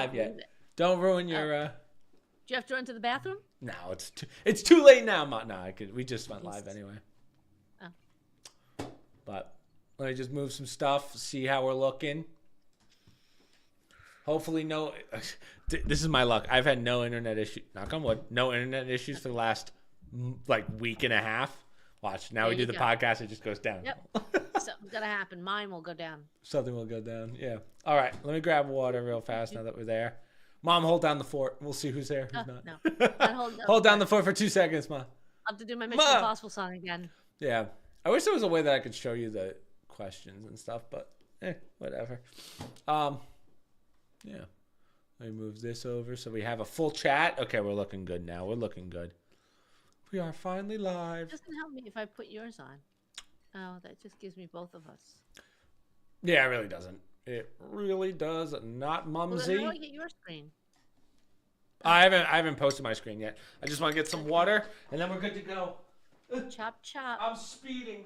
live yet. Don't ruin your. Do you have to run to the bathroom? No, it's too late now. No, we just went live anyway. Oh. But let me just move some stuff. See how we're looking. Hopefully, no. This is my luck. I've had no internet issue. Knock on wood. No internet issues for the last week and a half. Watch. Now we do the podcast. It just goes down. Yep. Something's gonna happen. Mine will go down. Something will go down. Yeah. All right. Let me grab water real fast now that we're there. Mom, hold down the fort. We'll see who's there, who's not. No. Hold down the fort for 2 seconds, Ma. I'll have to do my Mission Impossible song again. Yeah. I wish there was a way that I could show you the questions and stuff, but whatever. Yeah. Let me move this over so we have a full chat. Okay, we're looking good now. We're looking good. We are finally live. It doesn't help me if I put yours on. Oh, that just gives me both of us. Yeah, it really doesn't. It really does not, Mumsy. Well, how do I get your screen? I haven't posted my screen yet. I just want to get some water, and then we're good to go. Chop, chop. I'm speeding.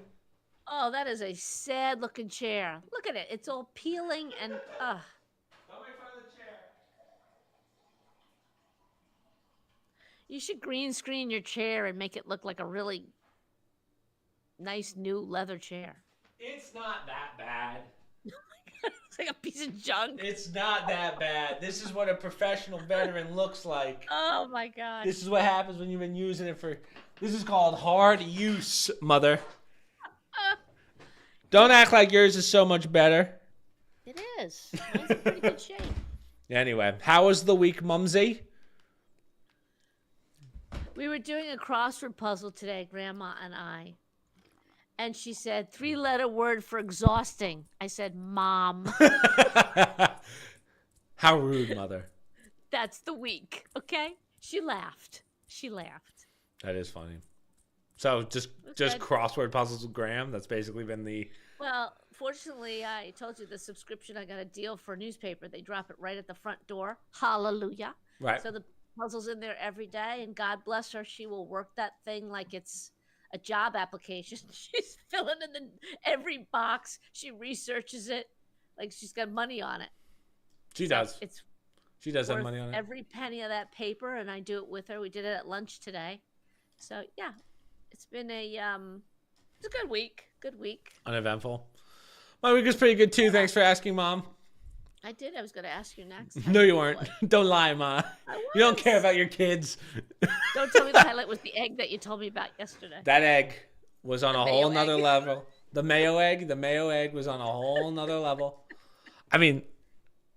Oh, that is a sad-looking chair. Look at it. It's all peeling and Don't make fun of the chair. You should green screen your chair and make it look like a really nice new leather chair. It's not that bad. It's like a piece of junk. It's not that bad. This is what a professional veteran looks like. Oh my god. This is what happens when you've been using it for... This is called hard use, mother. Don't act like yours is so much better. It is. Mine's in pretty good shape. Anyway, how was the week, Mumsy? We were doing a crossword puzzle today, Grandma and I. And she said, 3-letter word for exhausting. I said, Mom. How rude, mother. That's the week, okay? She laughed. That is funny. So just crossword puzzles with Graham? That's basically been the... Well, fortunately, I told you the subscription, I got a deal for a newspaper. They drop it right at the front door. Hallelujah. Right. So the puzzle's in there every day, and God bless her, she will work that thing like it's a job application. She's filling in every box. She researches it like she's got money on it. She does. She does have worth money on it. Every penny of that paper, and I do it with her. We did it at lunch today. So, yeah, it's been it's a good week. Good week. Uneventful. My week was pretty good, too. Thanks for asking, Mom. I did. I was going to ask you next. No, you weren't. Don't lie, Ma. You don't care about your kids. Don't tell me the highlight was the egg that you told me about yesterday. That egg was on a whole nother level. The mayo egg was on a whole nother level. I mean,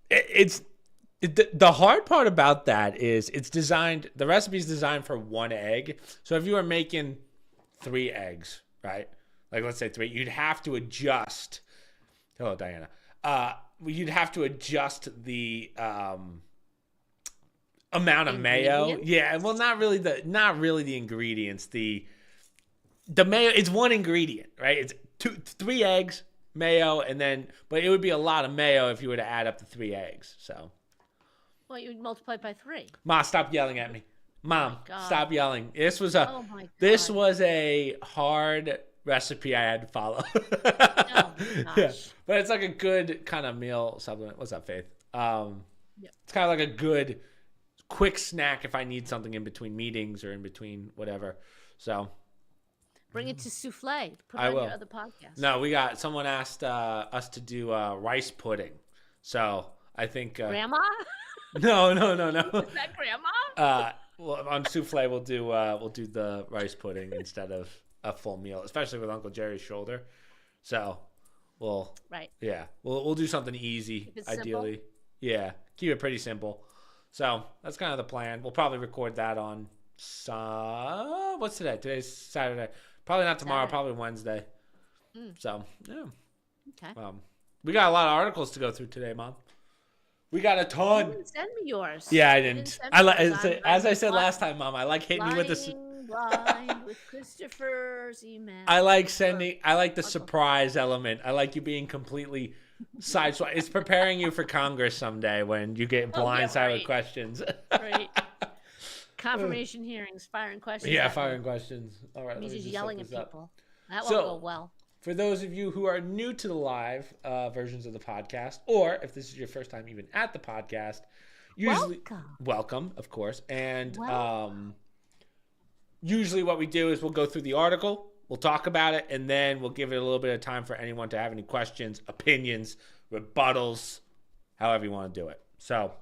the hard part about that is the recipe's designed for 1 egg. So if you were making 3 eggs, right? Like let's say 3, you'd have to adjust. Hello, Diana. You'd have to adjust the amount of mayo. Yeah, well, not really the ingredients. The mayo, it's 1 ingredient, right? It's 3 eggs, mayo, but it would be a lot of mayo if you were to add up the 3 eggs. So. Well, you would multiply it by 3. Ma, stop yelling at me. Mom, stop yelling. This was a hard recipe I had to follow. Oh my gosh. Yeah. But it's like a good kind of meal supplement. What's up, Faith? It's kind of like a good quick snack if I need something in between meetings or in between whatever. So bring it to Souffle. Put I on will. Your other podcast. No, someone asked us to do rice pudding. So I think Grandma? No. Is that Grandma? Well, on Souffle we'll do the rice pudding instead of a full meal, especially with Uncle Jerry's shoulder. So we'll do something easy, ideally. Simple. Yeah, keep it pretty simple. So that's kind of the plan. We'll probably record that on what's today? Today's Saturday. Probably not tomorrow. Probably Wednesday. So yeah. Okay. We got a lot of articles to go through today, Mom. We got a ton. You didn't send me yours. Yeah, I didn't. As I said last time, Mom, I like hitting you with the. Blind with Christopher's email. I like the surprise element. I like you being completely sideswiped. It's preparing you for Congress someday when you get blindsided with questions. Right. Confirmation hearings, firing questions. Yeah, firing questions. All right. Me just yelling at people. That won't go well. For those of you who are new to the live versions of the podcast, or if this is your first time even at the podcast, Usually, Welcome. welcome, of course. And Welcome. usually what we do is we'll go through the article, we'll talk about it, and then we'll give it a little bit of time for anyone to have any questions, opinions, rebuttals, however you want to do it. So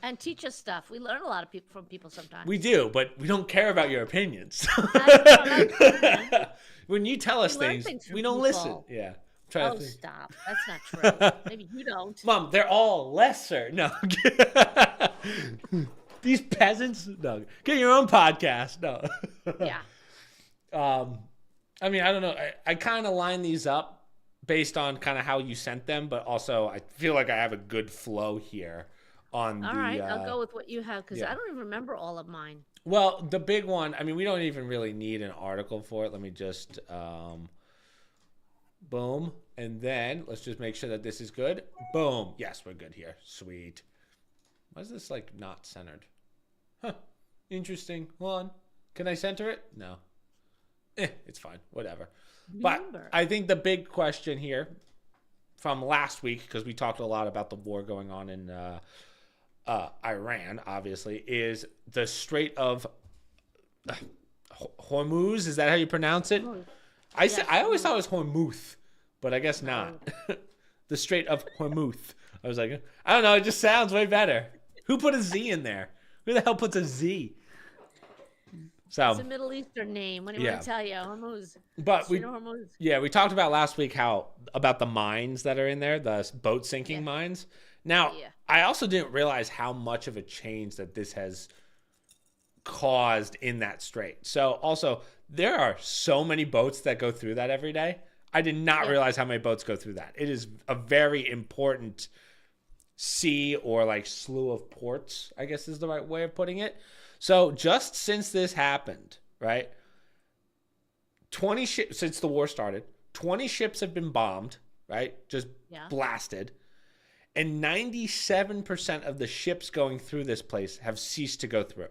And teach us stuff. We learn a lot of people from people sometimes. we do, but we don't care about your opinions. I know. When you tell us We learn things, things from we don't people. listen. Yeah. Try to Oh, think. stop. That's not true. Maybe you don't. Mom, they're all lesser. No. These peasants. No. Get your own podcast. No. Yeah. I mean, I don't know. I kind of line these up based on kind of how you sent them, but also I feel like I have a good flow here on All the. right. I'll go with what you have because yeah. I don't even remember all of mine. Well, the big one. I mean, we don't even really need an article for it. Let me just. Boom. And then let's just make sure that this is good. Boom. Yes, we're good here. Sweet. Why is this like not centered? Huh. Interesting. Hold on. Can I center it? No. It's fine. Whatever. Remember. But I think the big question here from last week, because we talked a lot about the war going on in Iran, obviously, is the Strait of Hormuz. Is that how you pronounce it? I always thought it was Hormuth, but I guess not. The Strait of Hormuth. I was like, I don't know. It just sounds way better. Who put a Z in there? Who the hell puts a Z? So It's a Middle Eastern name. What do you want to tell you? Hormuz. But Hormuz. we talked about last week about the mines that are in there, the boat sinking mines. Now, I also didn't realize how much of a change that this has caused in that strait. So also, there are so many boats that go through that every day. I did not realize how many boats go through that. It is a very important sea or like slew of ports, I guess is the right way of putting it. So just since this happened, right? 20 ships since the war started, 20 ships have been bombed, right? Just blasted. And 97% of the ships going through this place have ceased to go through.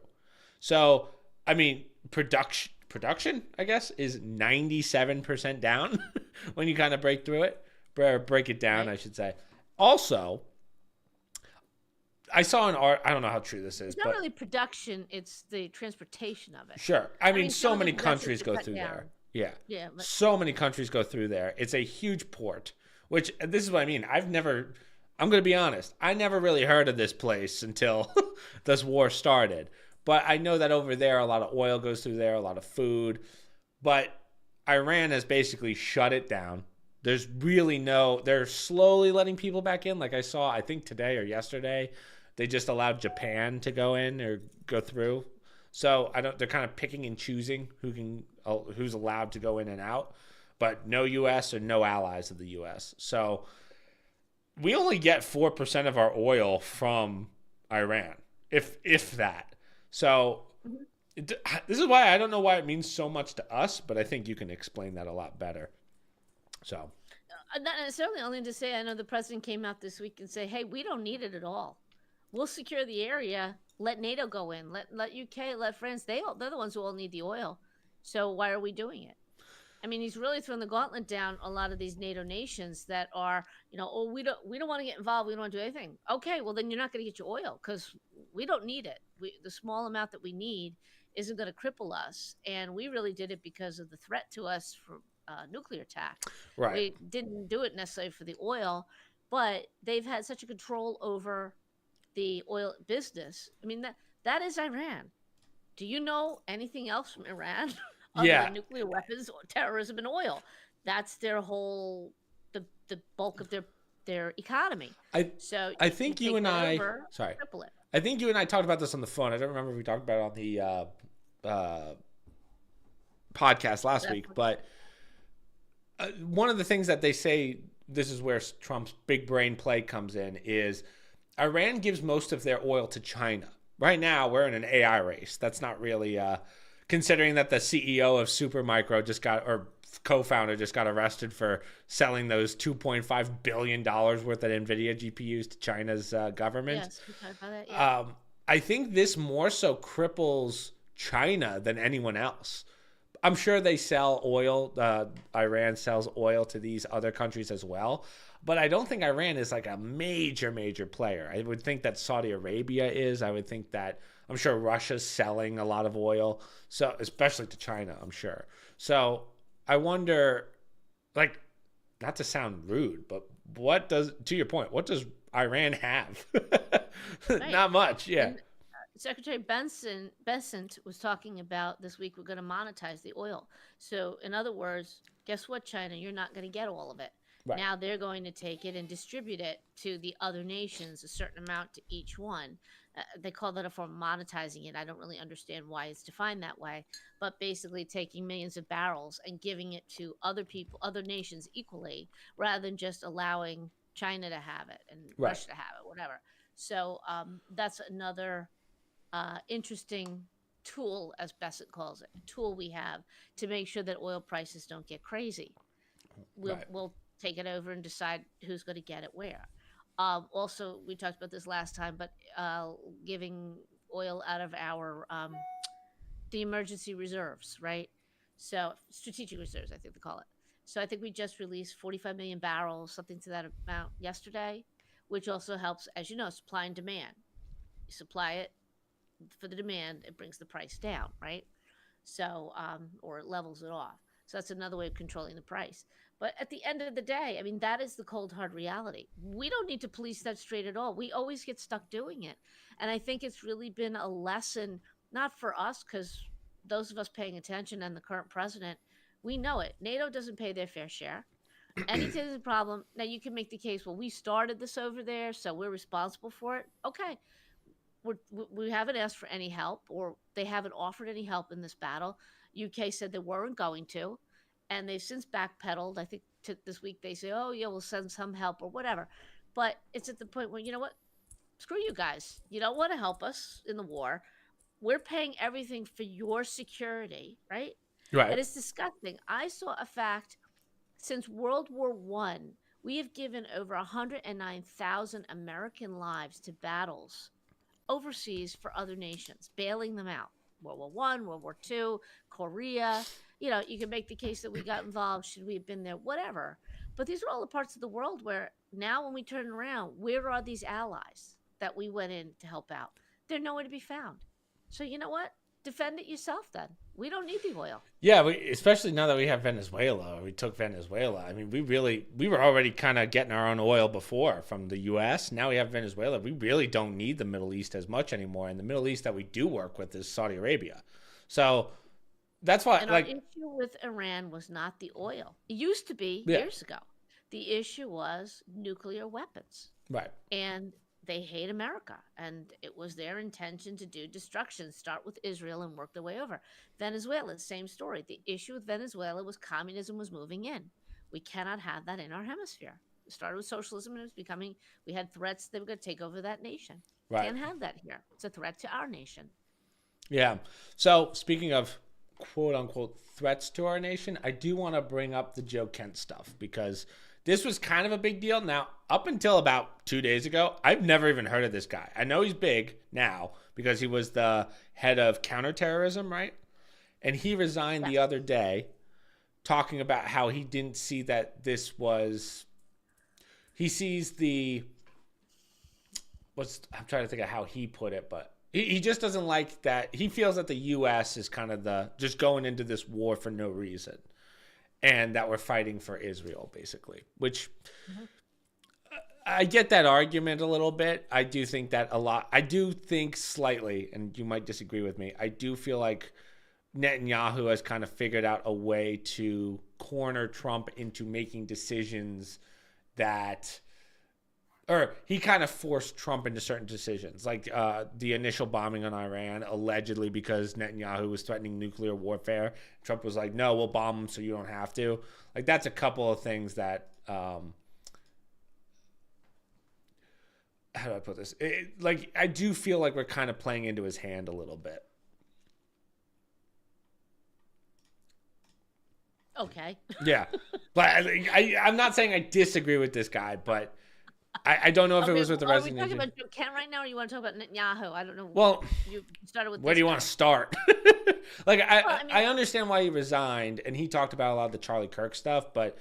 So, I mean, production, I guess, is 97% down when you kind of break through it. Break it down, I should say. Also, I saw an art. I don't know how true this is. It's not really production. It's the transportation of it. Sure. I mean so many countries go through there. Yeah. Yeah. So many countries go through there. It's a huge port, which this is what I mean. I'm going to be honest. I never really heard of this place until this war started. But I know that over there, a lot of oil goes through there, a lot of food. But Iran has basically shut it down. There's really they're slowly letting people back in. Like I saw, I think today or yesterday, they just allowed Japan to go in or go through. So they're kind of picking and choosing who's allowed to go in and out, but no U.S. or no allies of the U.S. So we only get 4% of our oil from Iran, if that. So this is why I don't know why it means so much to us, but I think you can explain that a lot better. So not necessarily. Only to say, I know the president came out this week and say, "Hey, we don't need it at all. We'll secure the area. Let NATO go in. Let UK, let France. They're the ones who all need the oil. So why are we doing it?" I mean, he's really thrown the gauntlet down a lot of these NATO nations that are, we don't want to get involved. We don't want to do anything. Okay, well then you're not going to get your oil because we don't need it. The small amount that we need isn't going to cripple us, and we really did it because of the threat to us from nuclear attack. Right. We didn't do it necessarily for the oil, but they've had such a control over the oil business. I mean, that is Iran. Do you know anything else from Iran? Other than nuclear weapons, or terrorism, and oil. That's their whole the bulk of their economy. I think you and I triple it. I think you and I talked about this on the phone. I don't remember if we talked about it on the podcast last week, but one of the things that they say, this is where Trump's big brain play comes in, is Iran gives most of their oil to China. Right now, we're in an AI race. That's not really, considering that the CEO of Supermicro co-founder just got arrested for selling those $2.5 billion worth of NVIDIA GPUs to China's government. Yes, we talked about that, yeah. I think this more so cripples China than anyone else. I'm sure they sell oil. Iran sells oil to these other countries as well. But I don't think Iran is like a major, major player. I would think that Saudi Arabia is. I would think that I'm sure Russia's selling a lot of oil, so especially to China, I'm sure. So I wonder, like, not to sound rude, but what does, to your point, what does Iran have? Right. Not much, yeah. And Secretary Bessent was talking about this week we're going to monetize the oil. So, in other words, guess what, China? You're not going to get all of it. Right, Now they're going to take it and distribute it to the other nations, a certain amount to each one. They call that a form of monetizing it. I don't really understand why it's defined that way, but basically taking millions of barrels and giving it to other people, other nations equally, rather than just allowing China to have it and right, Russia to have it, whatever. So that's another interesting tool, as Bassett calls it, a tool we have to make sure that oil prices don't get crazy. We'll right. we'll take it over and decide who's going to get it where. Also, we talked about this last time, but giving oil out of our the emergency reserves, right? So strategic reserves, I think they call it. So I think we just released 45 million barrels, something to that amount yesterday, which also helps, as you know, supply and demand. You supply it for the demand, it brings the price down, right? So, or it levels it off. So that's another way of controlling the price. But at the end of the day, I mean, that is the cold hard reality. We don't need to police that straight at all. We always get stuck doing it. And I think it's really been a lesson, not for us, because those of us paying attention and the current president, we know it. NATO doesn't pay their fair share. Anytime there's a problem, now you can make the case, well, we started this over there, so we're responsible for it. Okay, we haven't asked for any help, or they haven't offered any help in this battle. UK said they weren't going to, and they've since backpedaled. I think this week they say, "Oh yeah, we'll send some help or whatever," but it's at the point where you know what? Screw you guys. You don't want to help us in the war. We're paying everything for your security, right? Right. And it's disgusting. I saw a fact since World War I, we have given over 109,000 American lives to battles overseas for other nations, bailing them out. World War I, World War II, Korea. You know, you can make the case that we got involved. Should we have been there? Whatever. But these are all the parts of the world where now, when we turn around, where are these allies that we went in to help out? They're nowhere to be found. So you know what? Defend it yourself. Then we don't need the oil. Yeah, especially now that we have Venezuela, we took Venezuela. I mean, we were already kind of getting our own oil before from the U.S. Now we have Venezuela. We really don't need the Middle East as much anymore. And the Middle East that we do work with is Saudi Arabia. So that's why, And our like, issue with Iran was not the oil. It used to be yeah, years ago. The issue was nuclear weapons. right, And they hate America. And it was their intention to do destruction, start with Israel and work their way over. Venezuela, same story. The issue with Venezuela was communism was moving in. We cannot have that in our hemisphere. It started with socialism and it was becoming, we had threats they were going to take over that nation. right, Can't have that here. It's a threat to our nation. yeah. So speaking of quote unquote threats to our nation, I do want to bring up the Joe Kent stuff because this was kind of a big deal. Now, up until about 2 days ago, I've never even heard of this guy. I know he's big now because he was the head of counterterrorism, right? And he resigned the other day talking about how he didn't see that this was, he sees I'm trying to think of how he put it, but he just doesn't like that. He feels that the U.S. is kind of just going into this war for no reason. And that we're fighting for Israel, basically, which I get that argument a little bit. I do think that a lot. I do think slightly, and you might disagree with me, I do feel like Netanyahu has kind of figured out a way to corner Trump into making decisions or he kind of forced Trump into certain decisions, like the initial bombing on Iran, allegedly because Netanyahu was threatening nuclear warfare. Trump was like, no, we'll bomb them so you don't have to. Like, that's a couple of things that, how do I put this? I do feel like we're kind of playing into his hand a little bit. Okay. Yeah. But I'm not saying I disagree with this guy, but I don't know if it was with the resignation. Are we talking about Joe Kent right now, or you want to talk about Netanyahu? I don't know. Well, you started with. Where do you want to start? I understand why he resigned, and he talked about a lot of the Charlie Kirk stuff, but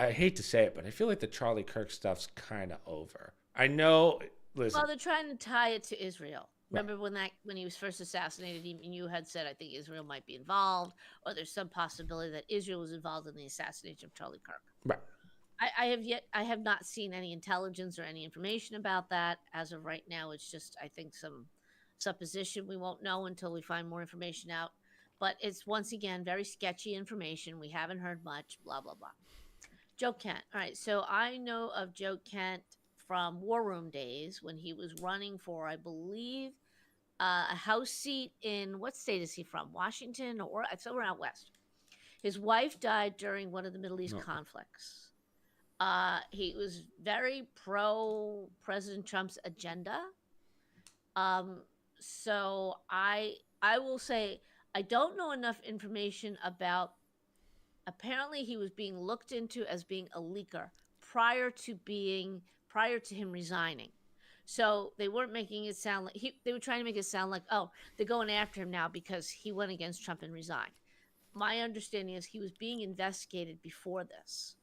I hate to say it, but I feel like the Charlie Kirk stuff's kind of over. I know. Listen, Well, they're trying to tie it to Israel. right, Remember when he was first assassinated, you had said I think Israel might be involved, or there's some possibility that Israel was involved in the assassination of Charlie Kirk. right. I have not seen any intelligence or any information about that as of right now. It's just I think some supposition. We won't know until we find more information out. But it's once again very sketchy information. We haven't heard much. Blah blah blah. Joe Kent. All right. So I know of Joe Kent from War Room days when he was running for, I believe, a House seat in what state is he from? Washington or somewhere out west. His wife died during one of the Middle East No. conflicts. He was very pro President Trump's agenda. Um, so I will say I don't know enough information about. Apparently, he was being looked into as being a leaker prior to him resigning. So they weren't making it sound like they were trying to make it sound like, oh, they're going after him now because he went against Trump and resigned. My understanding is he was being investigated before this.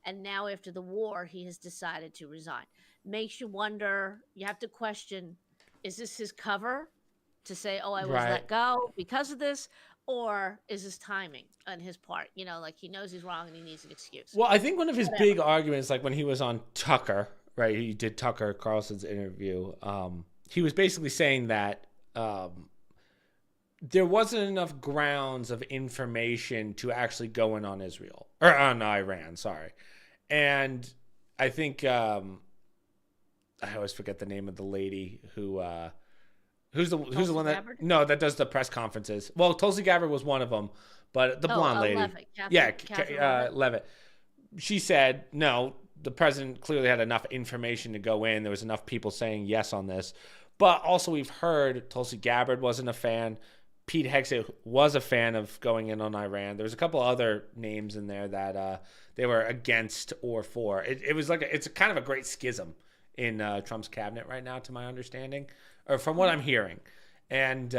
And now after the war, he has decided to resign. Makes you wonder, you have to question, is this his cover to say, oh, I was Right. let go because of this? Or is this timing on his part? Like he knows he's wrong and he needs an excuse. Well, I think one of his Whatever. big arguments, like when he was on Tucker, right? He did Tucker Carlson's interview. He was basically saying that there wasn't enough grounds of information to actually go in on Israel or on Iran. Sorry, and I think I always forget the name of the lady who's the Tulsi one that Gabbard? no that does the press conferences. Well, Tulsi Gabbard was one of them, but the Oh, blonde lady, Levitt. yeah, Catherine Levitt. Levitt. She said no. The president clearly had enough information to go in. There was enough people saying yes on this, but also we've heard Tulsi Gabbard wasn't a fan. Pete Hegseth was a fan of going in on Iran. There was a couple other names in there that they were against or for. It was like it's kind of a great schism in Trump's cabinet right now, to my understanding, or from what I'm hearing. And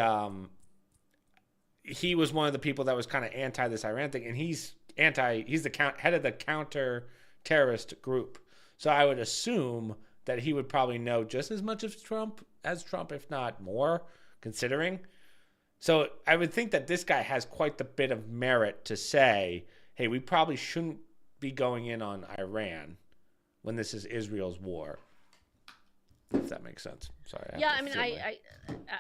he was one of the people that was kind of anti this Iran thing, and he's anti. He's the head of the counter terrorist group. So I would assume that he would probably know just as much as Trump, if not more, considering. So I would think that this guy has quite the bit of merit to say, hey, we probably shouldn't be going in on Iran when this is Israel's war. If that makes sense. Sorry. Yeah, I mean,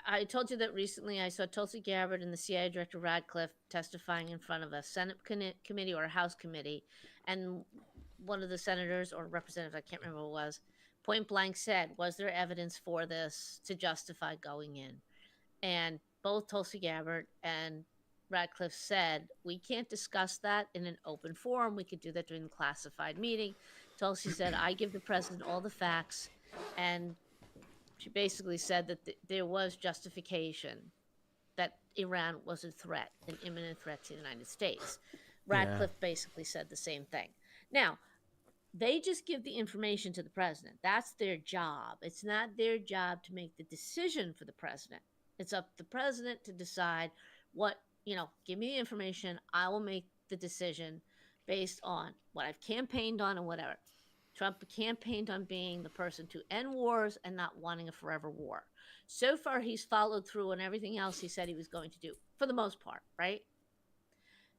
I told you that recently I saw Tulsi Gabbard and the CIA Director Radcliffe testifying in front of a Senate committee or a House committee, and one of the senators or representatives, I can't remember who it was, point blank said, was there evidence for this to justify going in? And both Tulsi Gabbard and Radcliffe said, we can't discuss that in an open forum. We could do that during a classified meeting. Tulsi said, I give the president all the facts. And she basically said that there was justification that Iran was a threat, an imminent threat to the United States. Yeah. Radcliffe basically said the same thing. Now, they just give the information to the president. That's their job. It's not their job to make the decision for the president. It's up to the president to decide what, give me the information. I will make the decision based on what I've campaigned on and whatever. Trump campaigned on being the person to end wars and not wanting a forever war. So far, he's followed through on everything else he said he was going to do, for the most part, right?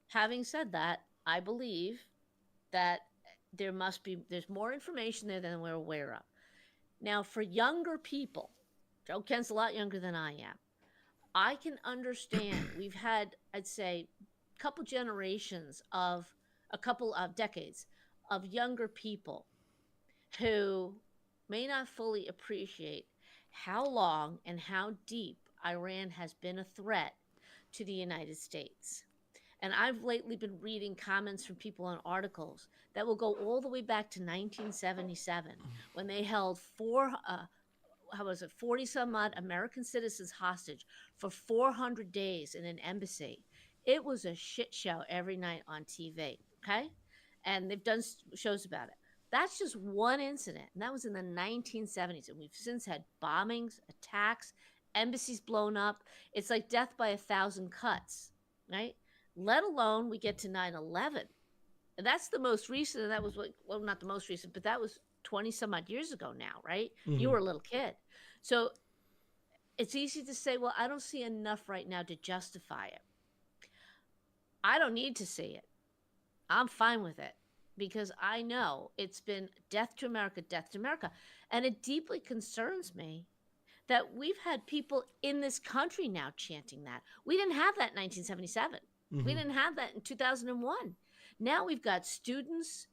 Having said that, I believe that there's more information there than we're aware of. Now, for younger people, Joe Kent's a lot younger than I am. I can understand. We've had, I'd say, a couple decades of younger people who may not fully appreciate how long and how deep Iran has been a threat to the United States. And I've lately been reading comments from people on articles that will go all the way back to 1977 when they held 40 some odd American citizens hostage for 400 days in an embassy. It was a shit show every night on TV. Okay. And they've done shows about it. That's just one incident. And that was in the 1970s. And we've since had bombings, attacks, embassies blown up. It's like death by 1,000 cuts, right? Let alone we get to 9/11. And that's the most recent. And that was like, well, not the most recent, but that was 20 some odd years ago now, right? You Hmm. were a little kid. So it's easy to say, well, I don't see enough right now to justify it. I don't need to see it. I'm fine with it because I know it's been death to America, death to America. And it deeply concerns me that we've had people in this country now chanting that. We didn't have that in 1977. We Hmm. didn't have that in 2001. Now we've got students,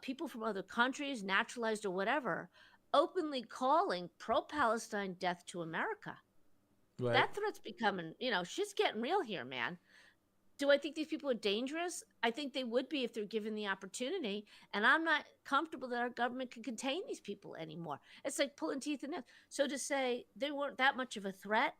people from other countries, naturalized or whatever, openly calling pro Palestine death to America. Right. That threat's becoming, shit's getting real here, man. Do I think these people are dangerous? I think they would be if they're given the opportunity. And I'm not comfortable that our government can contain these people anymore. It's like pulling teeth in nails. So to say they weren't that much of a threat,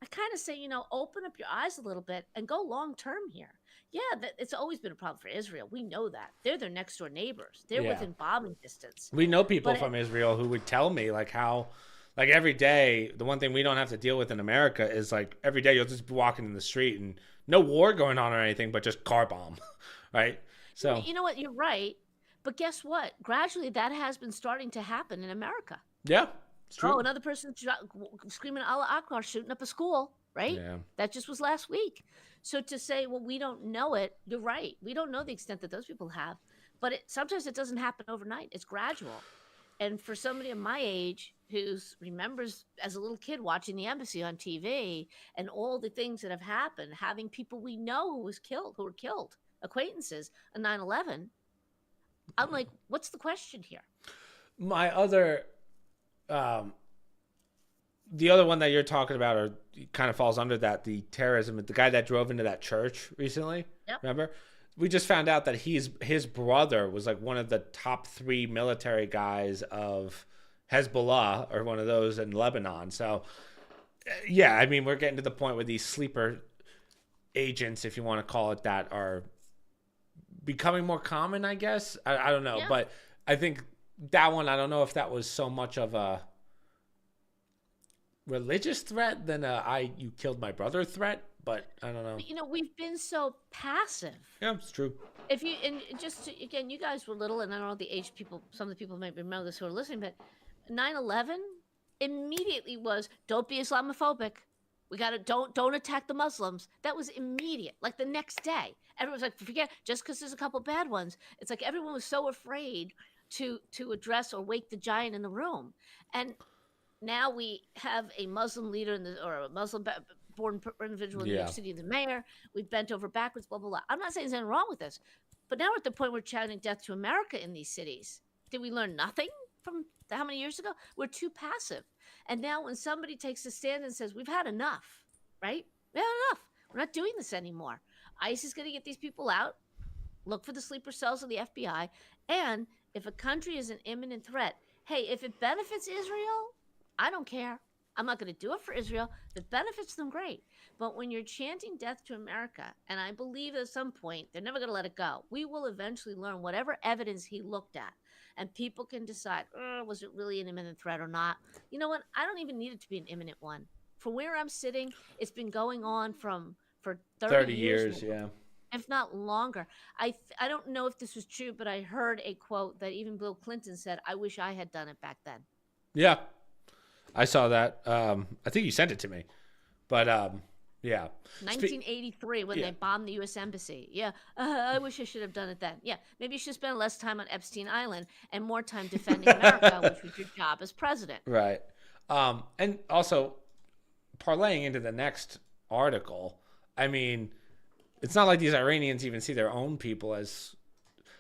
I kind of say, open up your eyes a little bit and go long term here. Yeah, it's always been a problem for Israel. We know that. They're their next door neighbors, they're Yeah. within bombing distance. We know people But it, from Israel who would tell me like how, like every day, the one thing we don't have to deal with in America is like every day you'll just be walking in the street and no war going on or anything, but just car bomb, right? So you know what? You're right. But guess what? Gradually, that has been starting to happen in America. yeah, it's Oh, true. another person screaming Allah Akbar, shooting up a school, right? Yeah. That just was last week. So to say, well, we don't know it, you're right. We don't know the extent that those people have, but sometimes it doesn't happen overnight. It's gradual. And for somebody of my age who remembers as a little kid watching the embassy on TV and all the things that have happened, having people we know who were killed, acquaintances on 9/11, I'm like, what's the question here? My other, um, the other one that you're talking about, or kind of falls under that, the terrorism, the guy that drove into that church recently. Yep. Remember, we just found out that his brother was like one of the top three military guys of Hezbollah or one of those in Lebanon. So yeah, I mean, we're getting to the point where these sleeper agents, if you want to call it that, are becoming more common. I guess I don't know, Yeah. but I think that one, I don't know if that was so much of a religious threat than a you killed my brother threat, but I don't know. But we've been so passive. Yeah, it's true. If you and just to, again, you guys were little, and I don't know the age people. Some of the people might remember this who are listening, but 9/11 immediately was don't be Islamophobic. We got to don't attack the Muslims. That was immediate. Like the next day, everyone's like, forget just because there's a couple bad ones. It's like everyone was so afraid to address or wake the giant in the room, and now we have a Muslim leader or a Muslim born individual in New York Yeah. City, the mayor. We've bent over backwards, blah, blah, blah. I'm not saying there's anything wrong with this, but now we're at the point where we're chanting death to America in these cities. Did we learn nothing from how many years ago? We're too passive. And now when somebody takes a stand and says, we've had enough, right? We had enough. We're not doing this anymore. ICE is going to get these people out, look for the sleeper cells of the FBI. And if a country is an imminent threat, hey, if it benefits Israel, I don't care. I'm not going to do it for Israel. If it benefits them, great. But when you're chanting death to America, and I believe at some point they're never going to let it go, we will eventually learn whatever evidence he looked at. And people can decide, was it really an imminent threat or not? You know what? I don't even need it to be an imminent one. For where I'm sitting, it's been going on for 30 30 years years, now, yeah. if not longer. I don't know if this was true, but I heard a quote that even Bill Clinton said, "I wish I had done it back then." Yeah. I saw that. I think you sent it to me. But yeah. 1983 when Yeah. they bombed the U.S. Embassy. Yeah, I wish I should have done it then. Yeah, maybe you should spend less time on Epstein Island and more time defending America, which was your job as president. Right. And also parlaying into the next article, I mean, it's not like these Iranians even see their own people as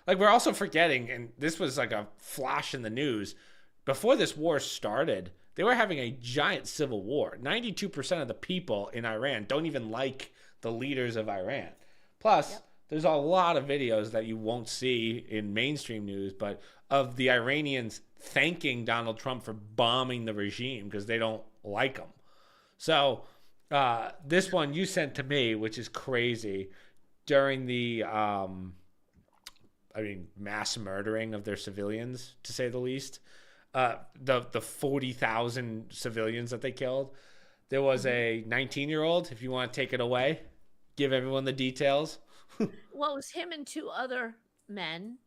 like we're also forgetting, and this was like a flash in the news. Before this war started, they were having a giant civil war. 92% of the people in Iran don't even like the leaders of Iran. Plus, Yep. there's a lot of videos that you won't see in mainstream news, but of the Iranians thanking Donald Trump for bombing the regime because they don't like him. So, this one you sent to me, which is crazy, during the mass murdering of their civilians, to say the least. The 40,000 civilians that they killed. There was a 19-year-old. If you want to take it away, give everyone the details. Well, it was him and two other men.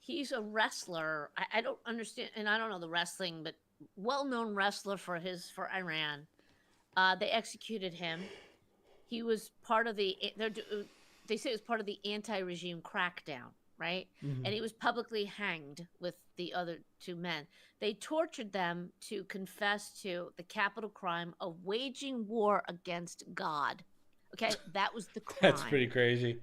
He's a wrestler. I don't understand, and I don't know the wrestling, but well-known wrestler for Iran. They executed him. He was part of they say it was part of the anti-regime crackdown, right? Hmm. And he was publicly hanged with the other two men. They tortured them to confess to the capital crime of waging war against God. Okay, that was the That's crime. pretty crazy.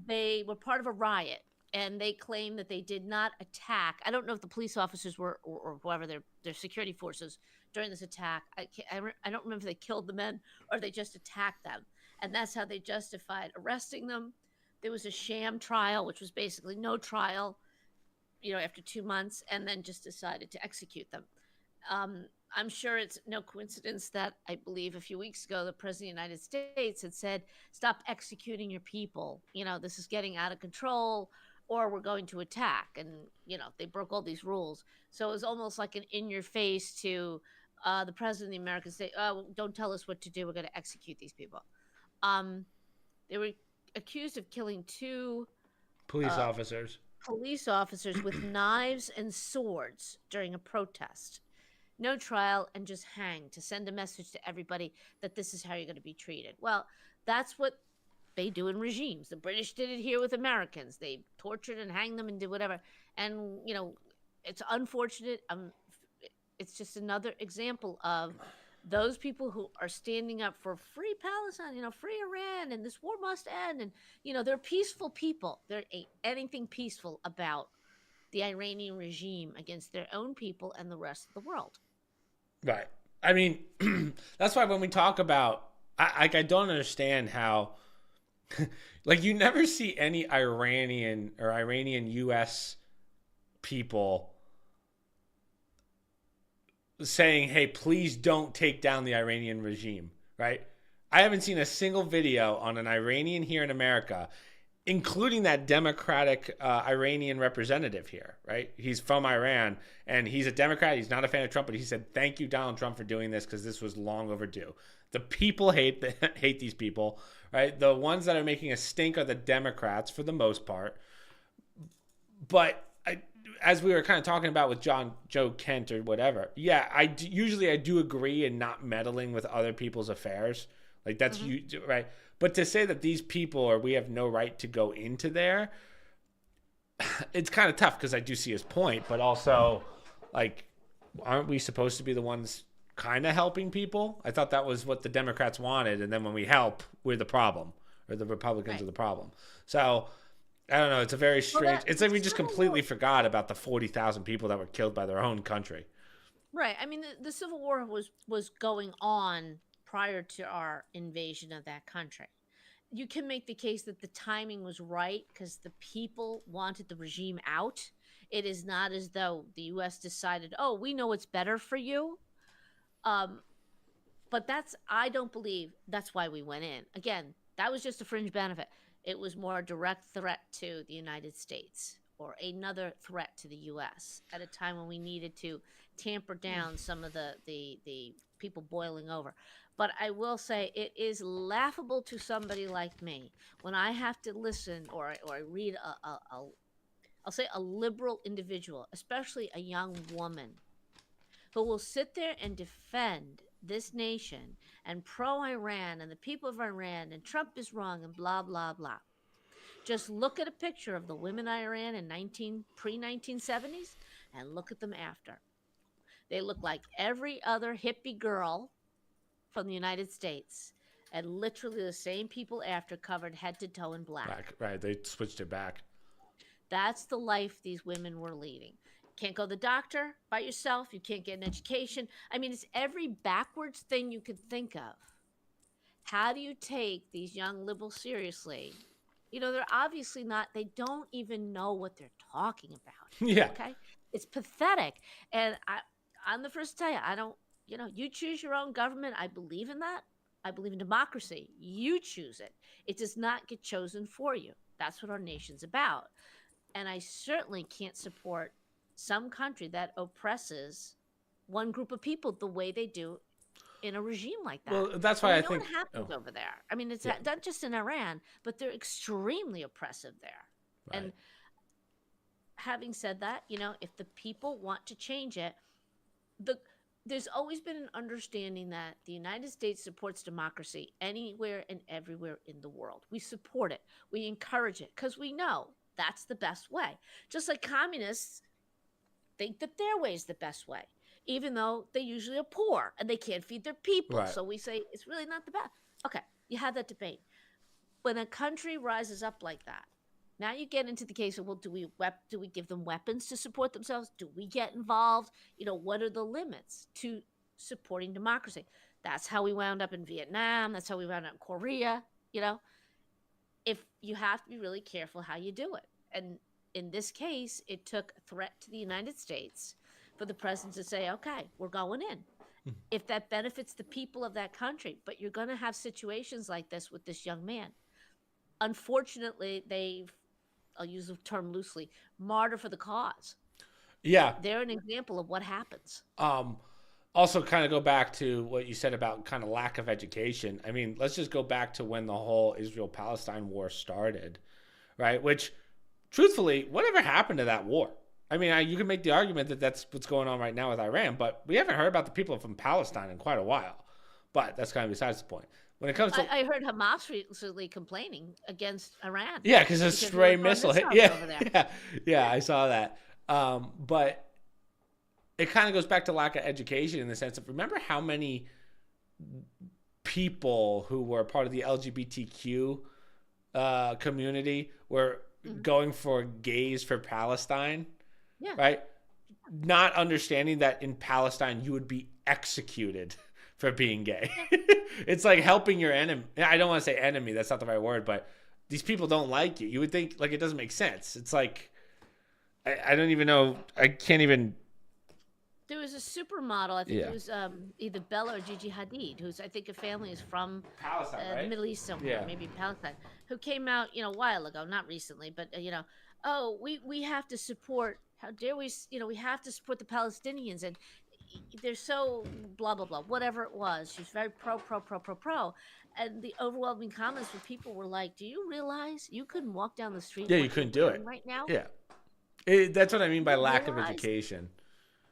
They were part of a riot, and they claim that they did not attack. I don't know if the police officers were, or whoever their security forces during this attack. I don't remember if they killed the men or they just attacked them, and that's how they justified arresting them. There was a sham trial, which was basically no trial, after 2 months, and then just decided to execute them. I'm sure it's no coincidence that I believe a few weeks ago the president of the United States had said, "Stop executing your people. This is getting out of control, or we're going to attack." And they broke all these rules, so it was almost like an in your face to the president of the American state. "Oh, don't tell us what to do. We're going to execute these people." Um, they were accused of killing two Police uh, officers. police officers with knives and swords during a protest. No trial, and just hang to send a message to everybody that this is how you're going to be treated. Well, that's what they do in regimes. The British did it here with Americans. They tortured and hanged them and did whatever. And, it's unfortunate. It's just another example of those people who are standing up for free Palestine, free Iran, and this war must end. And, they're peaceful people. There ain't anything peaceful about the Iranian regime against their own people and the rest of the world. Right. I mean, that's why when we talk about, I don't understand how, like, you never see any Iranian or Iranian U.S. people saying, "Hey, please don't take down the Iranian regime." Right? I haven't seen a single video on an Iranian here in America, including that Democratic Iranian representative here, right? He's from Iran and he's a Democrat. He's not a fan of Trump, but he said, "Thank you, Donald Trump, for doing this because this was long overdue." The people hate these people, right? The ones that are making a stink are the Democrats for the most part. But as we were kind of talking about with Joe Kent or whatever, yeah, usually I do agree in not meddling with other people's affairs. Like that's Mm-hmm. you, right? But to say that these people or we have no right to go into there, it's kind of tough because I do see his point, but also, like, aren't we supposed to be the ones kind of helping people? I thought that was what the Democrats wanted, and then when we help, we're the problem, or the Republicans Right. are the problem. So I don't know. It's a very Well, strange. that It's the like we just Civil completely War, forgot about the 40,000 people that were killed by their own country. right? I mean, the Civil War was going on prior to our invasion of that country. You can make the case that the timing was right because the people wanted the regime out. It is not as though the U.S. decided, "Oh, we know what's better for you." Um, but I don't believe that's why we went in. Again, that was just a fringe benefit. It was more a direct threat to the United States or another threat to the US at a time when we needed to tamper down some of the people boiling over. But I will say it is laughable to somebody like me when I have to listen or I read I'll say a liberal individual, especially a young woman who will sit there and defend this nation and pro Iran and the people of Iran and Trump is wrong and blah blah blah. Just look at a picture of the women in Iran in 19 pre 1970s and look at them after. They look like every other hippie girl from the United States, and literally the same people after, covered head to toe in black. Right. They switched it back. That's the life these women were leading. Can't go to the doctor by yourself. You can't get an education. I mean, it's every backwards thing you could think of. How do you take these young liberals seriously? They're obviously not, they don't even know what they're talking about. Yeah. Okay. It's pathetic. And I'm the first to tell you, I don't, you choose your own government. I believe in that. I believe in democracy. You choose it. It does not get chosen for you. That's what our nation's about. And I certainly can't support some country that oppresses one group of people the way they do in a regime like that. Well, that's And why we I know what think. happens Oh, over there. I mean, it's yeah. not just in Iran, but they're extremely oppressive there. And Right. having said that, if the people want to change it, the there's always been an understanding that the United States supports democracy anywhere and everywhere in the world. We support it. We encourage it because we know that's the best way. Just like communists think that their way is the best way, even though they usually are poor and they can't feed their people. Right. So we say it's really not the best. Okay, you have that debate. When a country rises up like that, now you get into the case of, well, do we give them weapons to support themselves? Do we get involved? What are the limits to supporting democracy? That's how we wound up in Vietnam. That's how we wound up in Korea. You know, if you have to be really careful how you do it. And in this case, it took a threat to the United States for the president to say, okay, we're going in. If that benefits the people of that country, but you're going to have situations like this with this young man. Unfortunately, I'll use the term loosely, martyr for the cause. Yeah. They're an example of what happens. Also kind of go back to what you said about kind of lack of education. I mean, let's just go back to when the whole Israel-Palestine war started, right? Which, truthfully, whatever happened to that war? I mean, you can make the argument that that's what's going on right now with Iran, but we haven't heard about the people from Palestine in quite a while. But that's kind of besides the point. When it comes to, I heard Hamas recently complaining against Iran. Yeah, because a stray missile hit. Yeah, over there. yeah, I saw that. But it kind of goes back to lack of education in the sense of, remember how many people who were part of the LGBTQ community were going for gays for Palestine? Yeah. Right? Not understanding that in Palestine you would be executed for being gay. It's like helping your enemy. I don't want to say enemy, that's not the right word, but these people don't like you. You would think, like, it doesn't make sense. It's like, I don't even know. I can't even. There was a supermodel, I think it was either Bella or Gigi Hadid, who's, I think, a family is from Palestine, right? the Middle East somewhere, maybe Palestine, who came out, a while ago, not recently, but, oh, we have to support, how dare we, we have to support the Palestinians, and they're so blah, blah, blah, whatever it was. She's very pro. And the overwhelming comments from people were like, do you realize you couldn't walk down the street? Yeah, you couldn't do it right now. Yeah. That's what I mean by lack of education.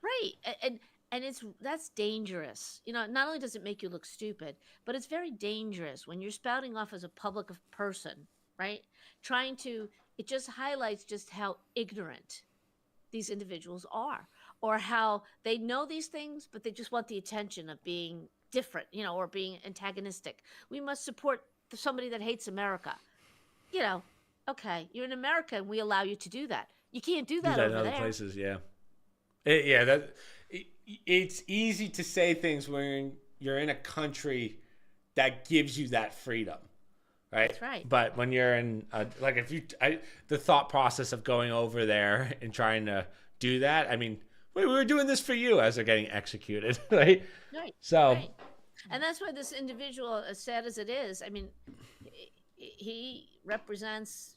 Right. And that's dangerous. Not only does it make you look stupid, but it's very dangerous when you're spouting off as a public person, right? It just highlights just how ignorant these individuals are, or how they know these things, but they just want the attention of being different, or being antagonistic. We must support somebody that hates America. Okay, you're in America and we allow you to do that. You can't do that over in other there. Places, yeah. It's easy to say things when you're in a country that gives you that freedom, right? That's right. But when you're in, the thought process of going over there and trying to do that, I mean, we were doing this for you as they're getting executed, right? Right. So, right. And that's why this individual, as sad as it is, I mean, he represents,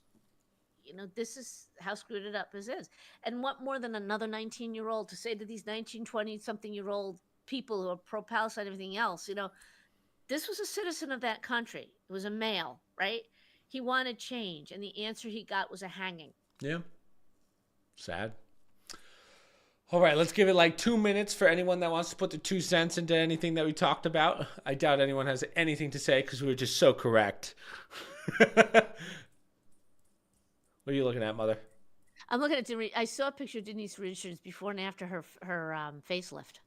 this is how screwed it up this is. And what more than another 19-year-old to say to these 19, 20-something-year-old people who are pro-Palestine and everything else, this was a citizen of that country. It was a male, right? He wanted change, and the answer he got was a hanging. Yeah. Sad. All right, let's give it like 2 minutes for anyone that wants to put the 2 cents into anything that we talked about. I doubt anyone has anything to say because we were just so correct. What are you looking at, Mother? I'm looking at Denise. I saw a picture of Denise Richards before and after her facelift.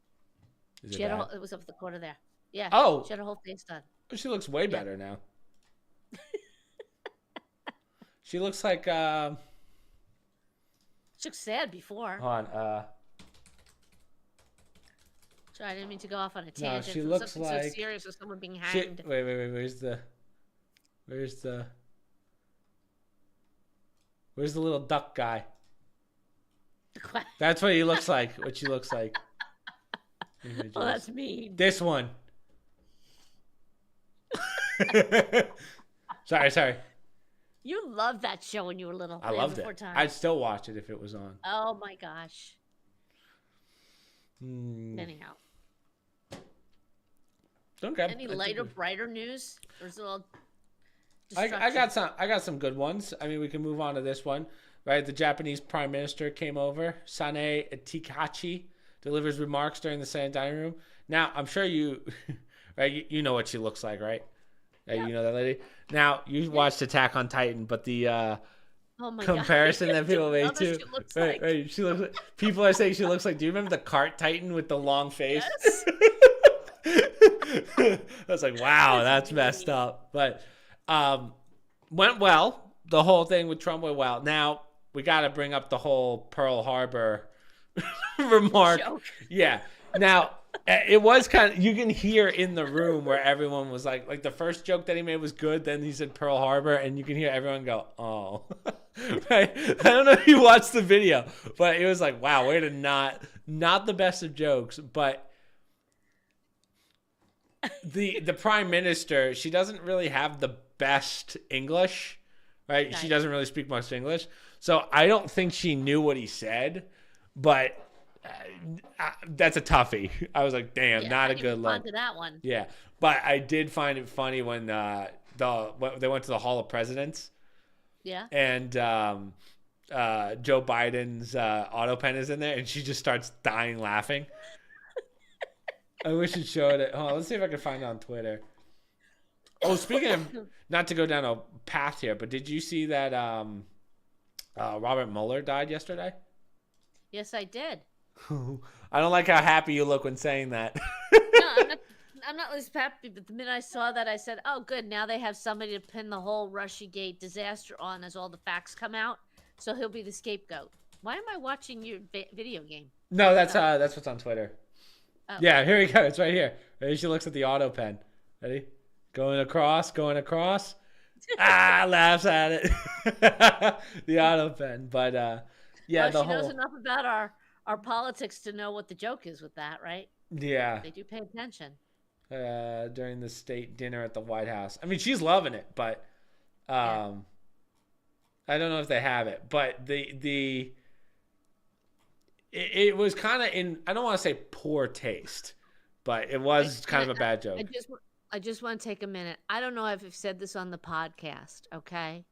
It was up at the corner there. Yeah. Oh. She had her whole face done. She looks way better now. She looks like. She looked sad before. Hold on. Sorry, I didn't mean to go off on a tangent. No, she from looks something like so serious as someone being hanged. Wait. Where's the little duck guy? That's what he looks like. What she looks like. Oh, that's mean. This one. Sorry. You loved that show when you were little. I loved it. I'd still watch it if it was on. Oh my gosh. Anyhow. Okay. Any lighter, brighter news? Or is it all I got some good ones. I mean, we can move on to this one. right? The Japanese Prime Minister came over. Sane Tikachi delivers remarks during the Senate dining room. Now, I'm sure you, right? You know what she looks like, right? Yeah. You know that lady. Now you watched Attack on Titan, but the Oh my comparison God. that people made too. She looks Right, like. right. She looks. Like, people are saying she looks like. Do you remember the cart Titan with the long face? Yes. I was like, wow, that's messed up. But went well. The whole thing with Trump went well. Now we got to bring up the whole Pearl Harbor remark. Joke. Yeah. Now it was kind of, you can hear in the room where everyone was like the first joke that he made was good. Then he said Pearl Harbor, and you can hear everyone go, oh. Right. I don't know if you watched the video, but it was like, wow, way to not the best of jokes, but. The prime minister, she doesn't really have the best English, right? Okay. She doesn't really speak much English, so I don't think she knew what he said. But that's a toughie. I was like, damn, not a good look. To that one. Yeah, but I did find it funny when when they went to the Hall of Presidents. Yeah. And Joe Biden's auto pen is in there, and she just starts dying laughing. I wish it showed it. Let's see if I can find it on Twitter. Oh, speaking of, not to go down a path here, but did you see that Robert Mueller died yesterday? Yes, I did. I don't like how happy you look when saying that. No, I'm not least happy, but the minute I saw that, I said, oh, good. Now they have somebody to pin the whole Russiagate disaster on as all the facts come out. So he'll be the scapegoat. Why am I watching your video game? No, that's what's on Twitter. Oh. Yeah, here we go. It's right here. Ready? She looks at the auto pen. Ready? Going across. Laughs at it. The auto pen. But yeah, well, she knows enough about our politics to know what the joke is with that, right? Yeah. They do pay attention. During the state dinner at the White House. I mean, she's loving it, but I don't know if they have it. But it was kind of in, I don't want to say poor taste, but it was kind of a bad joke. I just want to take a minute. I don't know if I've said this on the podcast, okay?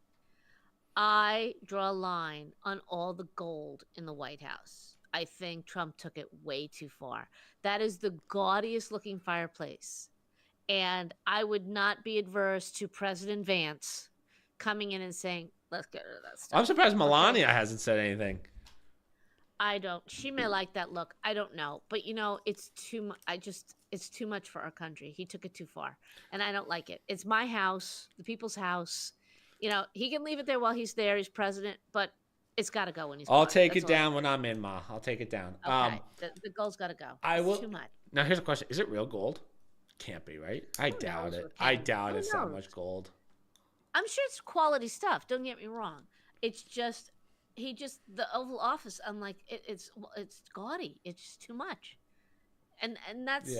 I draw a line on all the gold in the White House. I think Trump took it way too far. That is the gaudiest looking fireplace. And I would not be adverse to President Vance coming in and saying, let's get rid of that stuff. I'm surprised Melania hasn't said anything. I don't. She may like that look. I don't know. But, it's too much. It's too much for our country. He took it too far. And I don't like it. It's my house, the people's house. He can leave it there while he's there. He's president. But it's got to go when he's I'll take it down when I'm in, Ma. I'll take it down. Okay. The gold's got to go. It's too much. Now, here's a question. Is it real gold? Can't be, right? I doubt it. I doubt it's that much gold. I'm sure it's quality stuff. Don't get me wrong. It's just... the Oval Office, I'm like, it's gaudy. It's just too much. And that's,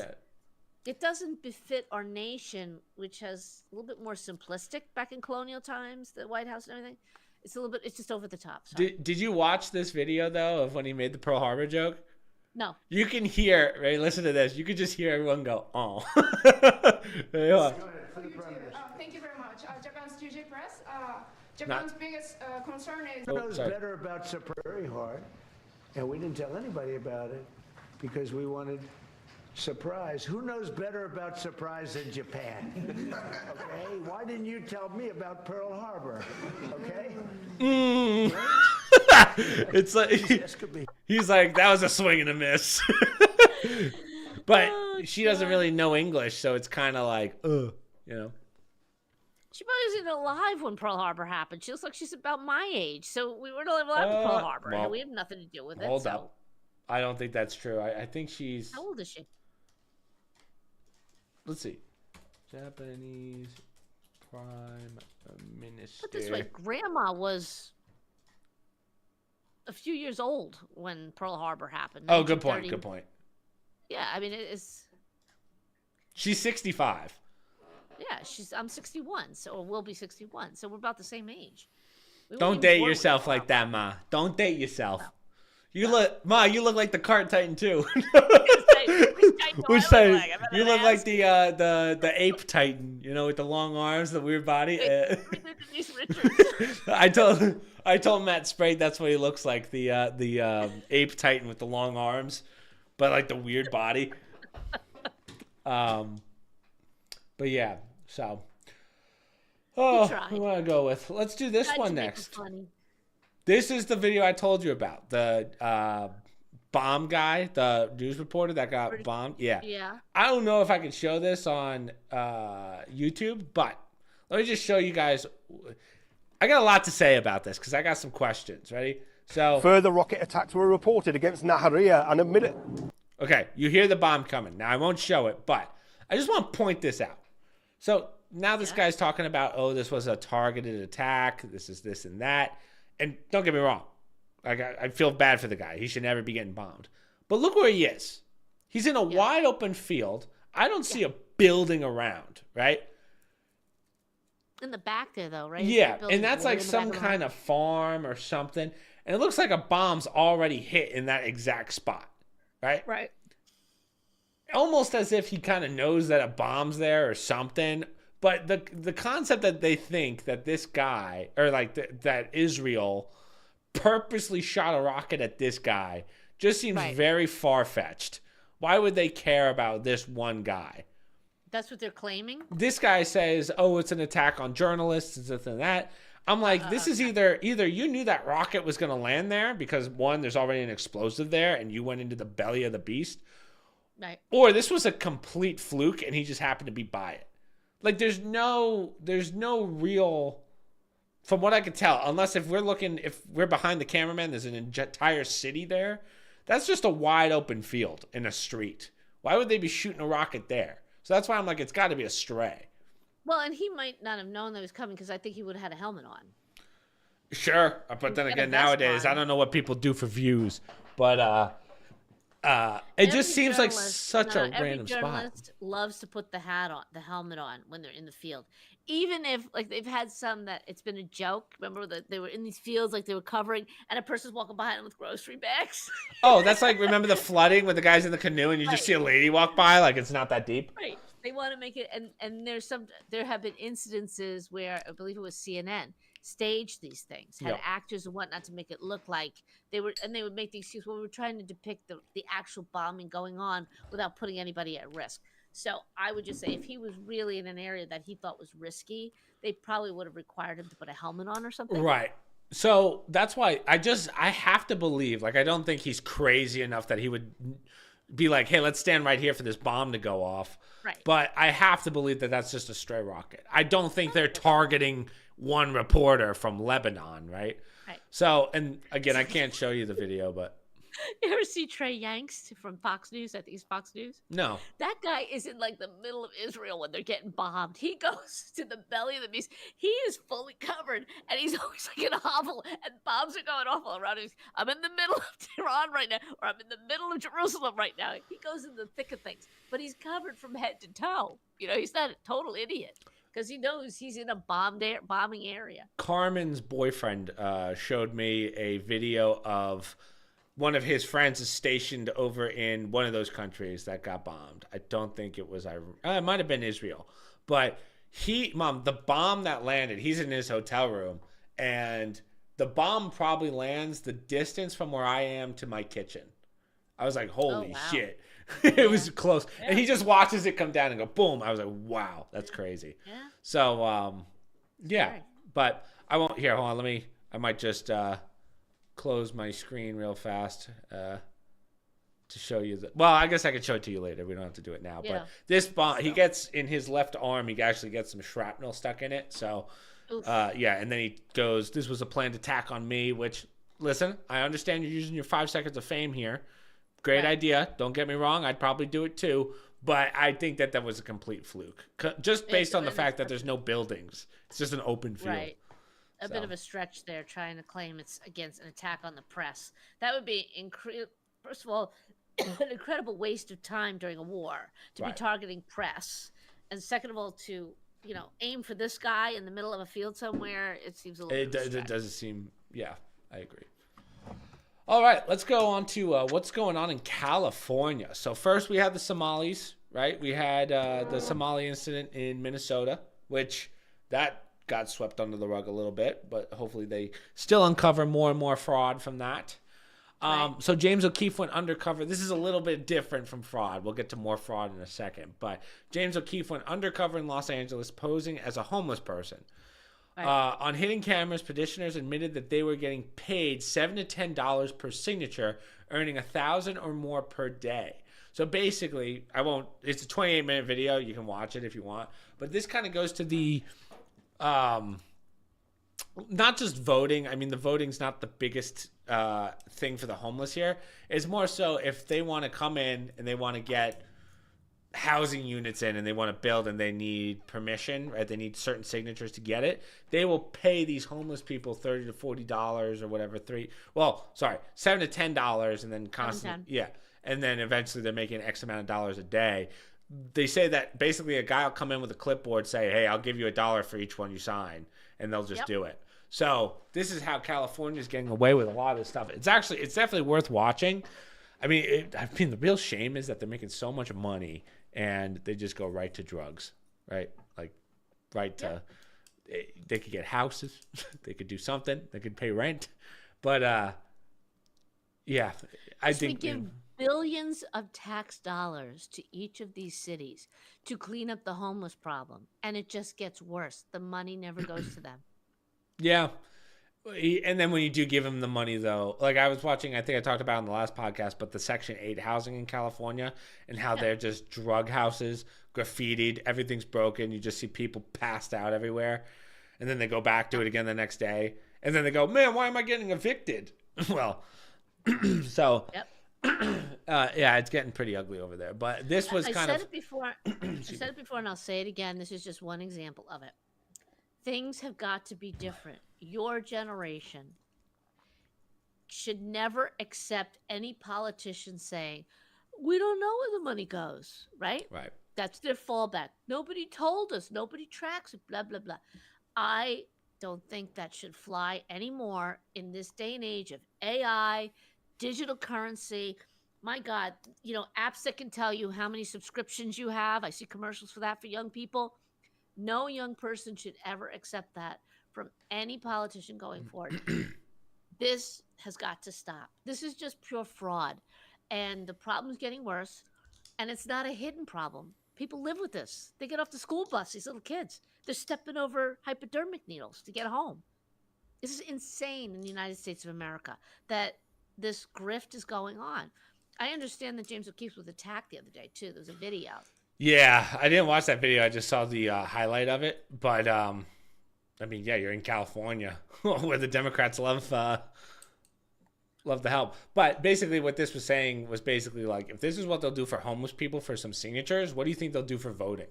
it doesn't befit our nation, which has a little bit more simplistic back in colonial times, the White House and everything. It's just over the top. Did you watch this video, though, of when he made the Pearl Harbor joke? No. You can hear, right? Listen to this. You could just hear everyone go, oh. Thank you very much. Japan's JJ Press. Japan's biggest concern is... Who knows better about very hard, and we didn't tell anybody about it because we wanted surprise. Who knows better about surprise than Japan? Okay? Why didn't you tell me about Pearl Harbor? Okay? It's like he's like, that was a swing and a miss. But she doesn't really know English, so it's kind of like, She probably wasn't alive when Pearl Harbor happened. She looks like she's about my age. So we weren't alive for Pearl Harbor. Well, we have nothing to do with it. Hold up. I don't think that's true. I think she's... How old is she? Let's see. Japanese Prime Minister. Put this way, Grandma was a few years old when Pearl Harbor happened. Oh, good point. Good point. Yeah, I mean, it's... She's 65. Yeah, I'm 61, or will be 61, so we're about the same age. Don't date yourself like that, Ma. Don't date yourself. You look like the cart Titan too. Which Titan? You look like the ape Titan, with the long arms, the weird body. I I told Matt Sprague that's what he looks like, the ape titan with the long arms, but like the weird body. But yeah, so. Oh, who want to go with? Let's do this one next. This is the video I told you about. The bomb guy, the news reporter that got bombed. Yeah. Yeah. I don't know if I can show this on YouTube, but let me just show you guys. I got a lot to say about this because I got some questions. Ready? So further rocket attacks were reported against Nahariya and admitted. Okay, you hear the bomb coming. Now I won't show it, but I just want to point this out. So now this guy's talking about, oh, this was a targeted attack. This is this and that. And don't get me wrong. I feel bad for the guy. He should never be getting bombed. But look where he is. He's in a wide open field. I don't see a building around, right? In the back there, though, right? Yeah, and that's like some kind of farm or something. And it looks like a bomb's already hit in that exact spot, right? Right. Almost as if he kind of knows that a bomb's there or something. But the concept that they think that this guy, or like that Israel purposely shot a rocket at this guy just seems very far-fetched. Why would they care about this one guy? That's what they're claiming? This guy says, oh, it's an attack on journalists and this and that. I'm like, this is either you knew that rocket was going to land there because, one, there's already an explosive there and you went into the belly of the beast. Right. Or this was a complete fluke and he just happened to be by it. Like, there's no real, from what I could tell, unless if we're behind the cameraman, there's an entire city there. That's just a wide open field in a street. Why would they be shooting a rocket there? So that's why I'm like, it's got to be a stray. Well, and he might not have known that was coming because I think he would have had a helmet on. Sure, but then again, nowadays, I don't know what people do for views, but it just seems like such a random spot. Every journalist loves to put the helmet on when they're in the field. Even if, like, they've had some that it's been a joke. Remember that they were in these fields, like they were covering, and a person's walking behind them with grocery bags. Oh, that's like, remember the flooding with the guys in the canoe and you just see a lady walk by like it's not that deep? Right. They want to make it, and there have been incidences where, I believe it was CNN, staged these things, had actors and whatnot to make it look like they were, and they would make the excuse, well, we're trying to depict the actual bombing going on without putting anybody at risk. So I would just say if he was really in an area that he thought was risky, they probably would have required him to put a helmet on or something. Right. So that's why I have to believe, like, I don't think he's crazy enough that he would be like, hey, let's stand right here for this bomb to go off. Right. But I have to believe that that's just a stray rocket. I don't think they're targeting one reporter from Lebanon, right? Right. So, and again, I can't show you the video, but. You ever see Trey Yanks from Fox News? I think it's Fox News. No. That guy is in like the middle of Israel when they're getting bombed. He goes to the belly of the beast. He is fully covered, and he's always like in a hovel, and bombs are going off all around him. I'm in the middle of Tehran right now, or I'm in the middle of Jerusalem right now. He goes in the thick of things, but he's covered from head to toe. You know, he's not a total idiot because he knows he's in a bombing area. Carmen's boyfriend showed me a video of one of his friends is stationed over in one of those countries that got bombed. I don't think it was Iran. It might have been Israel. But the bomb that landed, he's in his hotel room, and the bomb probably lands the distance from where I am to my kitchen. I was like, holy shit. It was close. Yeah. And he just watches it come down and go, boom. I was like, wow, that's crazy. Yeah. So, yeah. Right. But I won't, here, hold on. I might just close my screen real fast to show you well, I guess I can show it to you later. We don't have to do it now. Yeah. But this bomb, he gets in his left arm, he actually gets some shrapnel stuck in it. So, and then he goes, this was a planned attack on me, which, listen, I understand you're using your 5 seconds of fame here. Great idea. Don't get me wrong. I'd probably do it too. But I think that was a complete fluke. Just based on the fact that there's no buildings. It's just an open field. Right. A bit of a stretch there, trying to claim it's against an attack on the press. That would be, first of all, an incredible waste of time during a war to be targeting press. And second of all, to aim for this guy in the middle of a field somewhere, it seems a little it doesn't seem, I agree. All right, let's go on to what's going on in California. So first we had the Somalis, right? We had the Somali incident in Minnesota, which that got swept under the rug a little bit, but hopefully they still uncover more and more fraud from that. So James O'Keefe went undercover. This is a little bit different from fraud. We'll get to more fraud in a second. But James O'Keefe went undercover in Los Angeles posing as a homeless person. On hidden cameras, petitioners admitted that they were getting paid $7 to $10 per signature, earning $1,000 or more per day. So basically, it's a 28-minute video. You can watch it if you want. But this kind of goes to the, not just voting. I mean, the voting's not the biggest thing for the homeless here. It's more so if they want to come in and they want to get housing units in and they want to build and they need permission, right? They need certain signatures to get it. They will pay these homeless people $30 to $40 or whatever. $7 to $10 and then constantly, yeah. And then eventually they're making X amount of dollars a day. They say that basically a guy will come in with a clipboard, say, hey, I'll give you $1 for each one you sign, and they'll just do it. So this is how California is getting away with a lot of this stuff. It's definitely worth watching. I mean, the real shame is that they're making so much money and they just go right to drugs, right? Like, to, they could get houses, they could do something, they could pay rent, but I think we give billions of tax dollars to each of these cities to clean up the homeless problem, and it just gets worse. The money never goes to them. Yeah. And then when you do give them the money, though, like I was watching, I think I talked about in the last podcast, but the Section 8 housing in California and how they're just drug houses, graffitied, everything's broken. You just see people passed out everywhere. And then they go back to it again the next day. And then they go, man, why am I getting evicted? Well, so, it's getting pretty ugly over there. But this was I said it before, and I'll say it again. This is just one example of it. Things have got to be different. Your generation should never accept any politician saying, we don't know where the money goes, right? Right. That's their fallback. Nobody told us. Nobody tracks it, blah, blah, blah. I don't think that should fly anymore in this day and age of AI, digital currency. My God, apps that can tell you how many subscriptions you have. I see commercials for that for young people. No young person should ever accept that from any politician going forward. This has got to stop. This is just pure fraud. And the problem's getting worse. And it's not a hidden problem. People live with this. They get off the school bus, these little kids. They're stepping over hypodermic needles to get home. This is insane in the United States of America that this grift is going on. I understand that James O'Keefe was attacked the other day, too. There was a video. Yeah, I didn't watch that video. I just saw the highlight of it. But, you're in California where the Democrats love to help. But basically what this was saying was basically like, if this is what they'll do for homeless people for some signatures, what do you think they'll do for voting?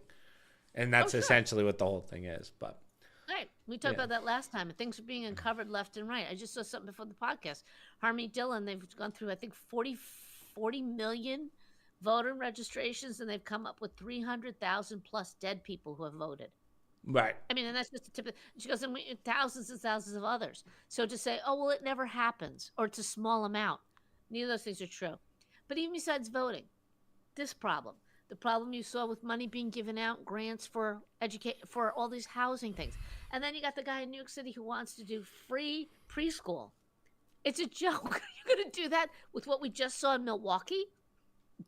And that's essentially what the whole thing is. But right. We talked about that last time. Things are being uncovered left and right. I just saw something before the podcast. Harmony Dillon, they've gone through, I think, 40 million voter registrations, and they've come up with 300,000 plus dead people who have voted. Right. I mean, and that's just the tip. She goes, and thousands and thousands of others. So to say, oh, well, it never happens, or it's a small amount, neither of those things are true. But even besides voting, this problem, the problem you saw with money being given out, grants for for all these housing things. And then you got the guy in New York City who wants to do free preschool. It's a joke. You're going to do that with what we just saw in Milwaukee?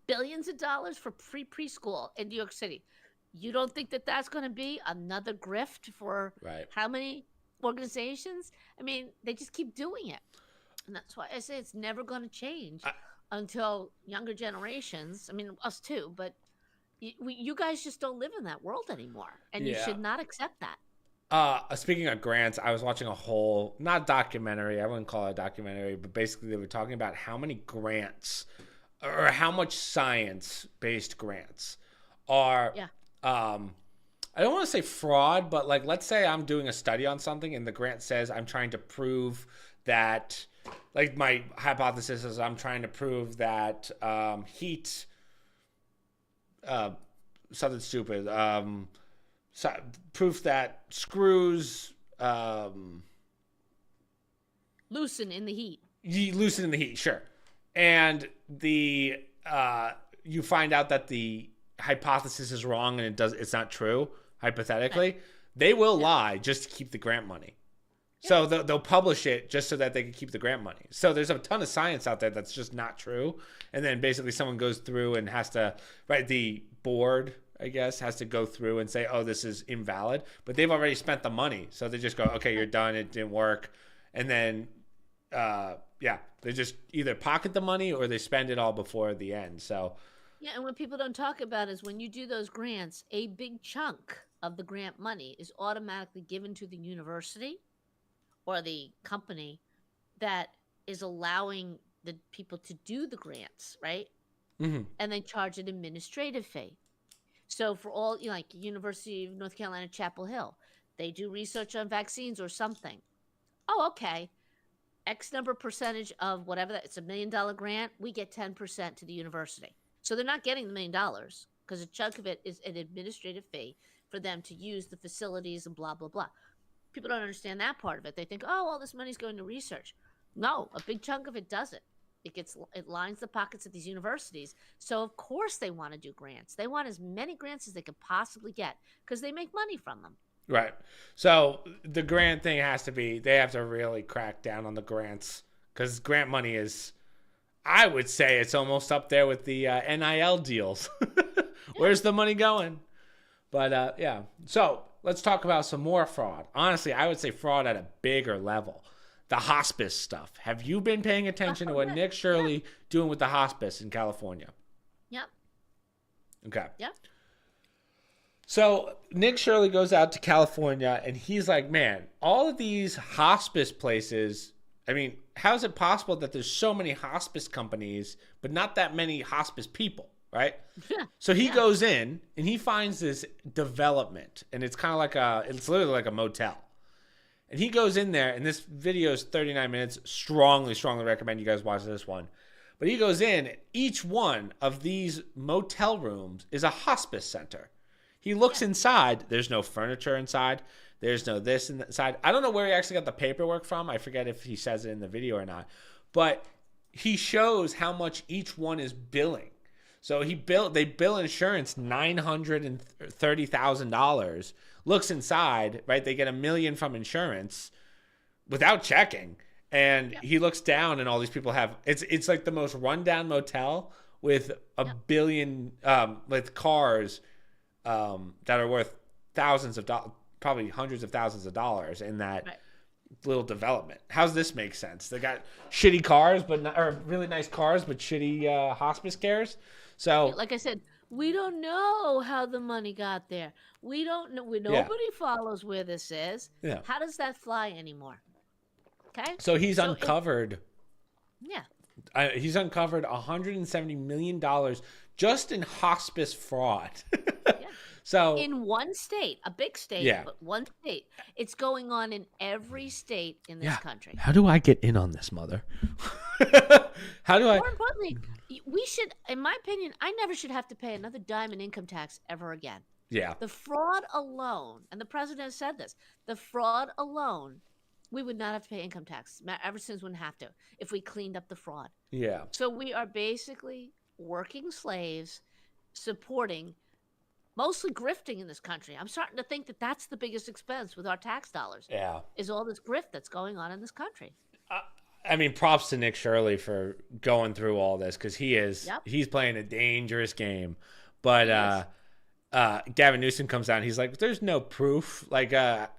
Billions of dollars for free preschool in New York City. You don't think that that's going to be another grift for how many organizations? I mean, they just keep doing it. And that's why I say it's never going to change until younger generations, I mean, us too, but you guys just don't live in that world anymore. And you should not accept that. Speaking of grants, I was watching a whole, not documentary, I wouldn't call it a documentary, but basically they were talking about how many grants or how much science-based grants are, I don't want to say fraud, but like, let's say I'm doing a study on something and the grant says I'm trying to prove that, like my hypothesis is I'm trying to prove that heat, something stupid, proof that screws loosen in the heat. Loosen in the heat, sure. And the you find out that the hypothesis is wrong and it's not true, hypothetically, They will lie just to keep the grant money. So they'll publish it just so that they can keep the grant money. So there's a ton of science out there that's just not true. And then basically someone goes through and has to, right, the board, I guess, has to go through and say, oh, this is invalid. But they've already spent the money. So they just go, okay, you're done. It didn't work. And then, they just either pocket the money or they spend it all before the end. So, yeah, and what people don't talk about is when you do those grants, a big chunk of the grant money is automatically given to the university or the company that is allowing the people to do the grants, right? mm-hmm. And they charge an administrative fee. So for all, like University of North Carolina, Chapel Hill, they do research on vaccines or something. Oh, okay. X number percentage of whatever that, it's $1 million grant, we get 10% to the university. So they're not getting the $1 million because a chunk of it is an administrative fee for them to use the facilities and blah, blah, blah. People don't understand that part of it. They think, oh, all this money's going to research. No, a big chunk of it doesn't. It lines the pockets of these universities. So of course they want to do grants. They want as many grants as they can possibly get because they make money from them. Right. So the grant thing has to be, they have to really crack down on the grants because grant money is, I would say it's almost up there with the NIL deals. Where's the money going? But yeah. So let's talk about some more fraud. Honestly, I would say fraud at a bigger level. The hospice stuff. Have you been paying attention to what Nick Shirley doing with the hospice in California? Yep. Okay. Yep. So Nick Shirley goes out to California and he's like, man, all of these hospice places, I mean, how is it possible that there's so many hospice companies, but not that many hospice people, right? Yeah. So he goes in and he finds this development and it's kind of it's literally like a motel. And he goes in there and this video is 39 minutes. Strongly recommend you guys watch this one. But he goes in, each one of these motel rooms is a hospice center. He looks inside. There's no furniture inside. There's no this inside. I don't know where he actually got the paperwork from. I forget if he says it in the video or not. But he shows how much each one is billing. So they bill insurance $930,000. Looks inside, right? They get $1 million from insurance without checking. And he looks down and all these people have it's like the most rundown motel with $1 billion with cars that are worth thousands of dollars, probably hundreds of thousands of dollars in that little development. How's this make sense? They got shitty cars, or really nice cars, but shitty hospice cares. So, like I said, we don't know how the money got there. We don't know. Nobody follows where this is. Yeah. How does that fly anymore? Okay. So he's uncovered. He's uncovered $170 million just in hospice fraud. So in one state, a big state, but one state. It's going on in every state in this country. How do I get in on this, mother? More importantly, we should, in my opinion, I never should have to pay another dime in income tax ever again. Yeah. The fraud alone, and the president has said this, the fraud alone, we would not have to pay income tax. Eversons wouldn't have to if we cleaned up the fraud. Yeah. So we are basically working slaves supporting, mostly grifting in this country. I'm starting to think that that's the biggest expense with our tax dollars. Yeah. Is all this grift that's going on in this country. I mean, props to Nick Shirley for going through all this because he's playing a dangerous game. But Gavin Newsom comes down. He's like, there's no proof. Like, I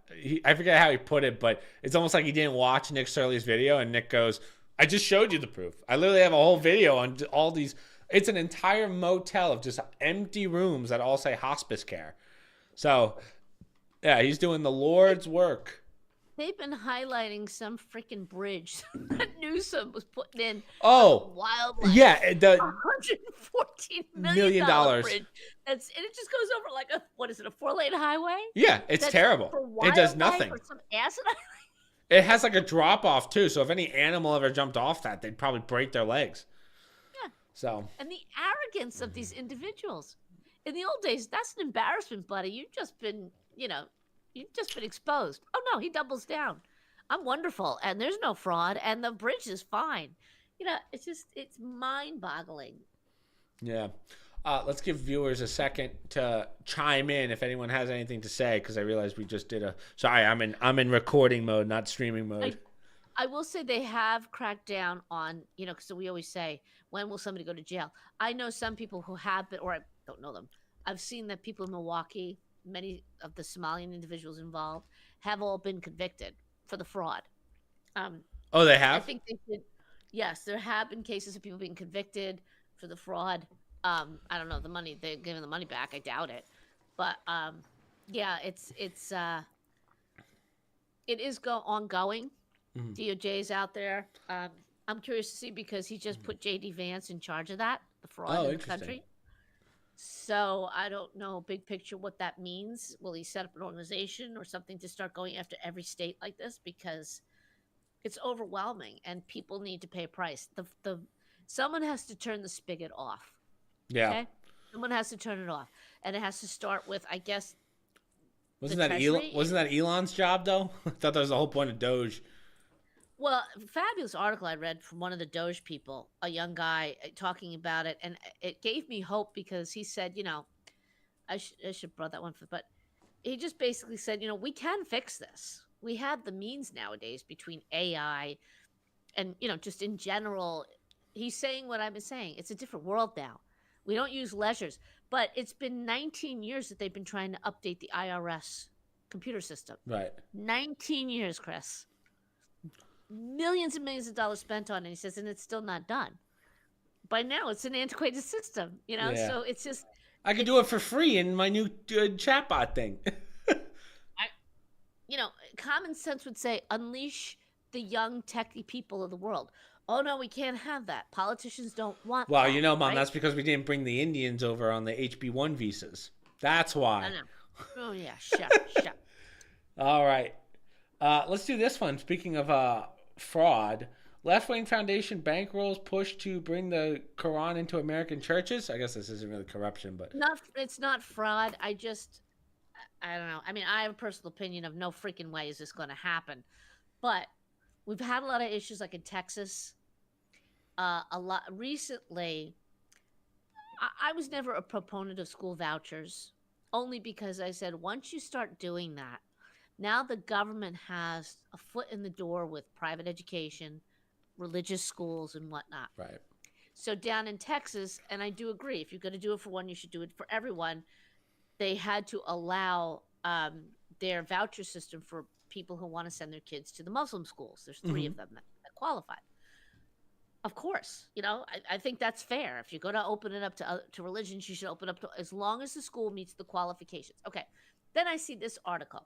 forget how he put it, but it's almost like he didn't watch Nick Shirley's video. And Nick goes, I just showed you the proof. I literally have a whole video on all these. It's an entire motel of just empty rooms that all say hospice care. So, yeah, he's doing the Lord's work. They've been highlighting some freaking bridge that Newsom was putting in. Oh, wildlife. Yeah, the $114 million bridge. And it just goes over like a 4-lane highway? Yeah, it's terrible. It does nothing. Or some asinine. It has like a drop off too. So if any animal ever jumped off that, they'd probably break their legs. Yeah. So. And the arrogance of these individuals. In the old days, that's an embarrassment, buddy. You've just been exposed. Oh, no, he doubles down. I'm wonderful, and there's no fraud, and the bridge is fine. It's mind-boggling. Yeah. Let's give viewers a second to chime in if anyone has anything to say, because I realized we just did a. Sorry, I'm in recording mode, not streaming mode. I will say they have cracked down on, because we always say, when will somebody go to jail? I know some people who have been, or I don't know them. I've seen that people in Milwaukee, many of the Somalian individuals involved, have all been convicted for the fraud. Oh, they I have. think they should. Yes, there have been cases of people being convicted for the fraud. I don't know the money they're giving the money back. I doubt it, but yeah, it is ongoing. Mhm. DOJ's out there. I'm curious to see because he just put JD Vance in charge of that, the fraud Oh, in the interesting. country. So I don't know big picture what that means. Will he set up an organization or something to start going after every state like this? Because it's overwhelming and people need to pay a price. The someone has to turn the spigot off. Yeah. Okay? Someone has to turn it off. And it has to start with, I guess, Wasn't the that Elon? Treasury. Wasn't that Elon's job though? I thought that was the whole point of Doge. Well, fabulous article I read from one of the Doge people, a young guy talking about it, and it gave me hope because he said, I should have brought that one for, but he just basically said, we can fix this. We have the means nowadays between AI and just in general. He's saying what I've been saying. It's a different world now. We don't use ledgers, but it's been 19 years that they've been trying to update the IRS computer system. Right. 19 years, Chris. Millions and millions of dollars spent on it. He says, and it's still not done. By now, it's an antiquated system, Yeah. So it's just. I could do it for free in my new chatbot thing. Common sense would say unleash the young techie people of the world. Oh no, we can't have that. Politicians don't want. Well, that, Mom, right? that's because we didn't bring the Indians over on the HB1 visas. That's why. I know. Oh yeah, shut. All right. Let's do this one. Speaking of fraud, left-wing foundation bankrolls push to bring the Quran into American churches. I guess this isn't really corruption, but It's not fraud. I don't know. I mean, I have a personal opinion of no freaking way is this going to happen. But we've had a lot of issues like in Texas. A lot recently. I was never a proponent of school vouchers, only because I said once you start doing that, now the government has a foot in the door with private education, religious schools, and whatnot. right. So down in Texas, and I do agree, if you're going to do it for one, you should do it for everyone. They had to allow their voucher system for people who want to send their kids to the Muslim schools. There's 3 of them that qualified. Of course, I think that's fair. If you're going to open it up to religions, you should open up to as long as the school meets the qualifications. Okay. Then I see this article,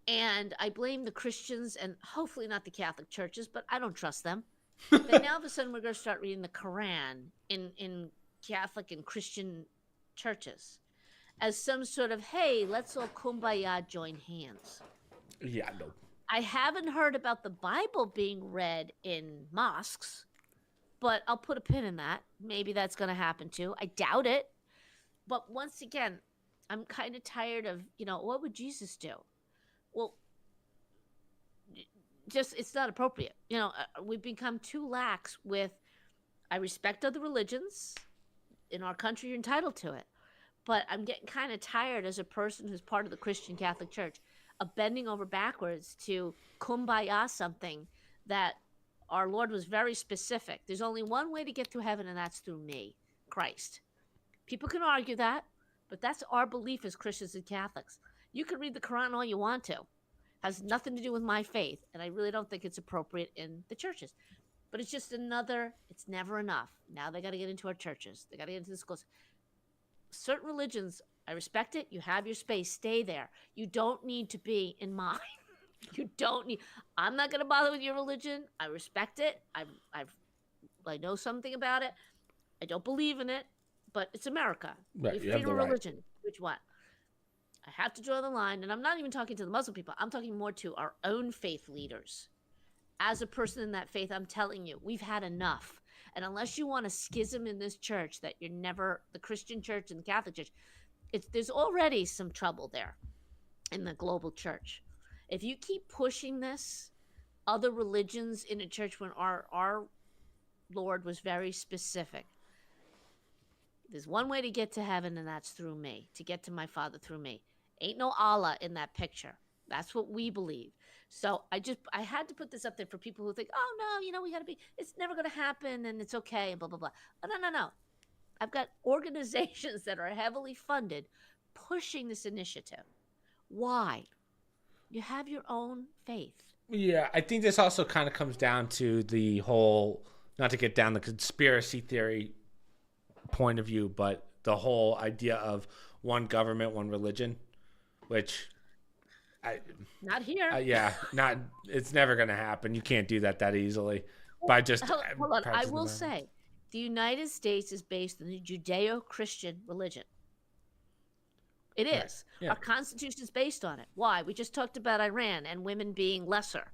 and I blame the Christians and hopefully not the Catholic churches, but I don't trust them. Then now all of a sudden we're going to start reading the Quran in Catholic and Christian churches as some sort of, hey, let's all kumbaya join hands. Yeah, no. I haven't heard about the Bible being read in mosques, but I'll put a pin in that. Maybe that's going to happen too. I doubt it. But once again, I'm kind of tired of, what would Jesus do? Well, just it's not appropriate. We've become too lax with, I respect other religions. In our country, you're entitled to it. But I'm getting kind of tired as a person who's part of the Christian Catholic Church of bending over backwards to kumbaya something that our Lord was very specific. There's only one way to get to heaven, and that's through me, Christ. People can argue that, but that's our belief as Christians and Catholics. You can read the Quran all you want to. Has nothing to do with my faith, and I really don't think it's appropriate in the churches. But it's just it's never enough. Now they got to get into our churches. They got to get into the schools. Certain religions, I respect it. You have your space. Stay there. You don't need to be in mine. You don't need. I'm not going to bother with your religion. I respect it. I know something about it. I don't believe in it, but it's America. Right, You have freedom of religion. Which one? I have to draw the line, and I'm not even talking to the Muslim people. I'm talking more to our own faith leaders. As a person in that faith, I'm telling you, we've had enough. And unless you want a schism in this church that you're never, the Christian church and the Catholic church, there's already some trouble there in the global church. If you keep pushing this, other religions in a church when our Lord was very specific. There's one way to get to heaven, and that's through me, to get to my Father through me. Ain't no Allah in that picture. That's what we believe. So I had to put this up there for people who think, oh no, we got to be, it's never going to happen and it's okay and blah, blah, blah. Oh, no. I've got organizations that are heavily funded pushing this initiative. Why? You have your own faith. Yeah, I think this also kind of comes down to the whole, not to get down the conspiracy theory point of view, but the whole idea of one government, one religion, which not here. It's never going to happen. You can't do that easily by just. Hold on. I will say the United States is based on the Judeo-Christian religion. It is. Right. Yeah. Our Constitution is based on it. Why? We just talked about Iran and women being lesser.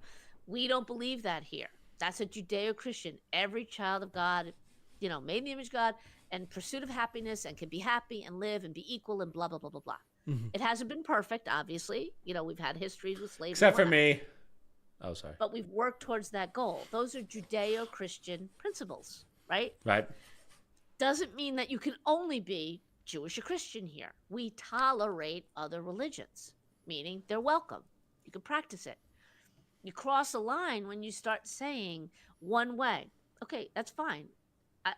We don't believe that here. That's a Judeo-Christian. Every child of God, made in the image of God and pursuit of happiness and can be happy and live and be equal and blah, blah, blah, blah, blah. Mm-hmm. It hasn't been perfect, obviously. We've had histories with slavery. Except for me. Oh, sorry. But we've worked towards that goal. Those are Judeo-Christian principles, right? Right. Doesn't mean that you can only be Jewish or Christian here. We tolerate other religions, meaning they're welcome. You can practice it. You cross a line when you start saying one way. Okay, that's fine.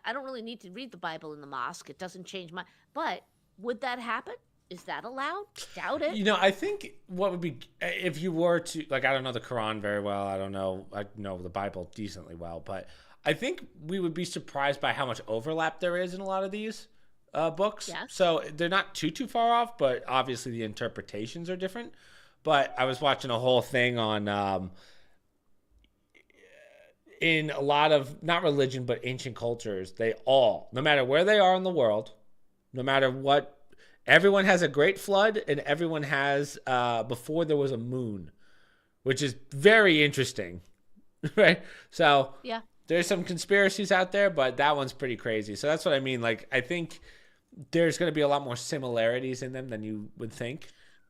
I don't really need to read the Bible in the mosque. It doesn't change my... But would that happen? Is that allowed? Doubt it. I think what would be... If you were to... I don't know the Quran very well. I know the Bible decently well. But I think we would be surprised by how much overlap there is in a lot of these books. Yes. So they're not too far off, but obviously the interpretations are different. But I was watching a whole thing on... in a lot of, not religion, but ancient cultures, they all, no matter where they are in the world, no matter what, everyone has a great flood and everyone has, before there was a moon, which is very interesting, right? So yeah, there's some conspiracies out there, but that one's pretty crazy. So that's what I mean. I think there's going to be a lot more similarities in them than you would think.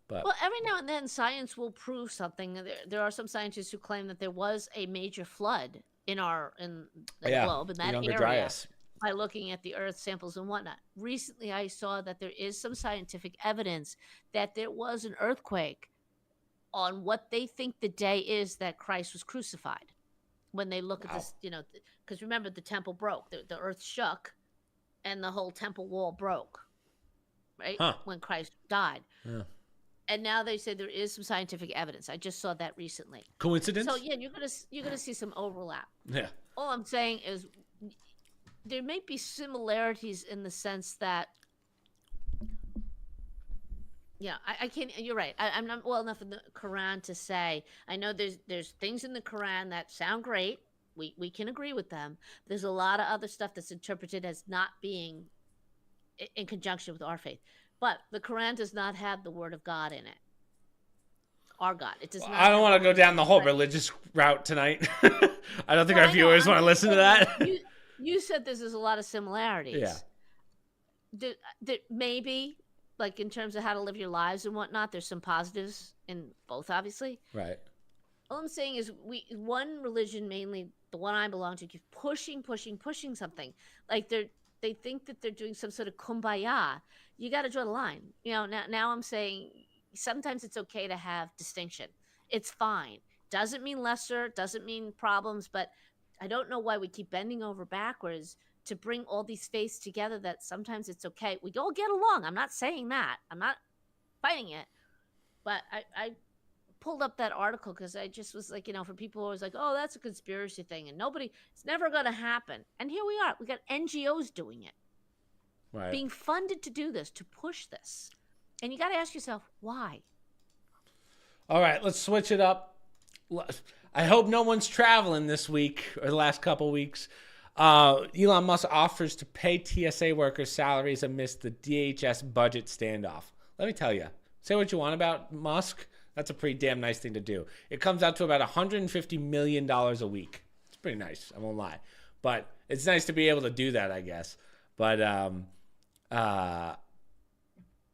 But. Well, every now and then science will prove something. There are some scientists who claim that there was a major flood in the globe, in that area, Dryas. By looking at the earth samples and whatnot. Recently, I saw that there is some scientific evidence that there was an earthquake on what they think the day is that Christ was crucified. When they look at this, because remember, the temple broke. The earth shook, and the whole temple wall broke, right? Huh. When Christ died. Yeah. And now they say there is some scientific evidence. I just saw that recently. Coincidence? So yeah, you're gonna see some overlap. Yeah. All I'm saying is there may be similarities in the sense that, I can't. You're right. I'm not well enough in the Quran to say. I know there's things in the Quran that sound great. We can agree with them. There's a lot of other stuff that's interpreted as not being in conjunction with our faith. But the Quran does not have the word of God in it. Our God. It does not. I don't want to go down the whole religious route tonight. I don't think our viewers want to listen to that. You said there's a lot of similarities. Yeah. Maybe, in terms of how to live your lives and whatnot, there's some positives in both, obviously. Right. All I'm saying is one religion, mainly the one I belong to, keeps pushing something. They think that they're doing some sort of kumbaya. You got to draw the line. Now I'm saying sometimes it's okay to have distinction. It's fine. Doesn't mean lesser, doesn't mean problems, but I don't know why we keep bending over backwards to bring all these faiths together that sometimes it's okay. We all get along. I'm not saying that. I'm not fighting it. But I pulled up that article because I just was for people who was oh, that's a conspiracy thing and it's never going to happen. And here we are. We got NGOs doing it. Right. Being funded to do this, to push this. And you got to ask yourself, why? All right, let's switch it up. I hope no one's traveling this week or the last couple weeks. Elon Musk offers to pay TSA workers salaries amidst the DHS budget standoff. Let me tell you, say what you want about Musk. That's a pretty damn nice thing to do. It comes out to about $150 million a week. It's pretty nice, I won't lie. But it's nice to be able to do that, I guess. But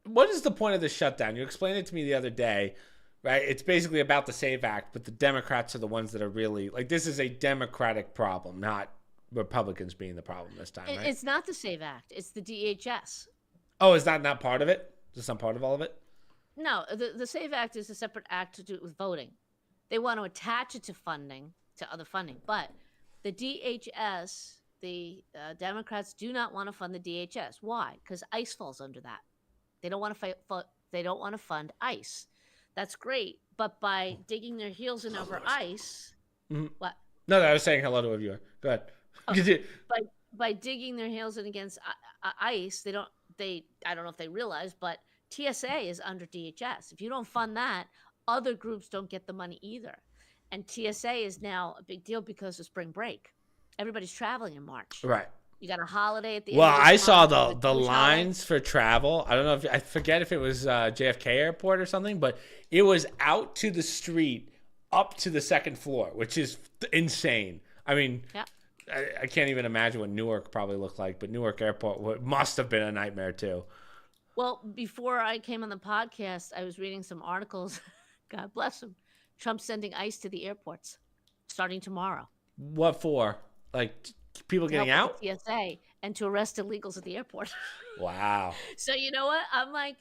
what is the point of the shutdown? You explained it to me the other day, right? It's basically about the SAVE Act, but the Democrats are the ones that are really, this is a Democratic problem, not Republicans being the problem this time, right? It's not the SAVE Act. It's the DHS. Oh, is that not part of it? Is not part of all of it? No, the SAVE Act is a separate act to do with voting. They want to attach it to funding, to other funding. But the DHS, the Democrats do not want to fund the DHS. Why? Because ICE falls under that. They don't want to they don't want to fund ICE. That's great, but by digging their heels in over ICE, what? No, I was saying hello to a viewer. Go ahead. Okay. By digging their heels in against ICE, I don't know if they realize, but TSA is under DHS. If you don't fund that, other groups don't get the money either. And TSA is now a big deal because of spring break. Everybody's traveling in March. Right. You got a holiday at the Well, end of I this saw month, the Jewish lines for travel. I don't know if I forget if it was JFK Airport or something, but it was out to the street, up to the second floor, which is insane. I mean, yeah. I can't even imagine what Newark probably looked like, but Newark Airport must have been a nightmare too. Well, before I came on the podcast, I was reading some articles. God bless him. Trump sending ICE to the airports starting tomorrow. What for? Like people getting out? TSA and to arrest illegals at the airport. Wow. So you know what? I'm like,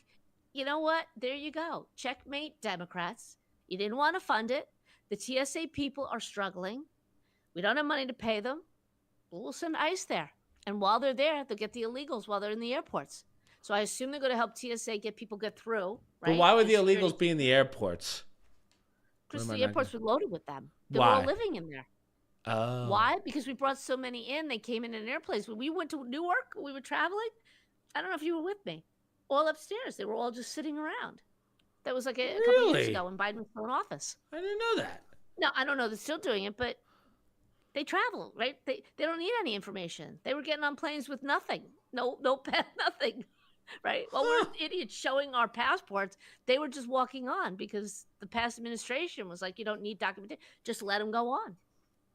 you know what? There you go. Checkmate, Democrats. You didn't want to fund it. The TSA people are struggling. We don't have money to pay them. We'll send ICE there. And while they're there, they'll get the illegals while they're in the airports. So I assume they're going to help TSA get people get through. Right? But why would the security, illegals be in the airports? because the airports were loaded with them. They were Why? all living in there. Oh. Why? Because we brought so many in. They came in airplanes. When we went to Newark, we were traveling. I don't know if you were with me. All upstairs. They were all just sitting around. That was like a couple of years ago when Biden was still in office. I didn't know that. No, I don't know. They're still doing it, but they travel, right? They don't need any information. They were getting on planes with nothing. No pen, nothing. Right? Well, we're idiots showing our passports. They were just walking on because the past administration was like, you don't need documentation. Just let them go on.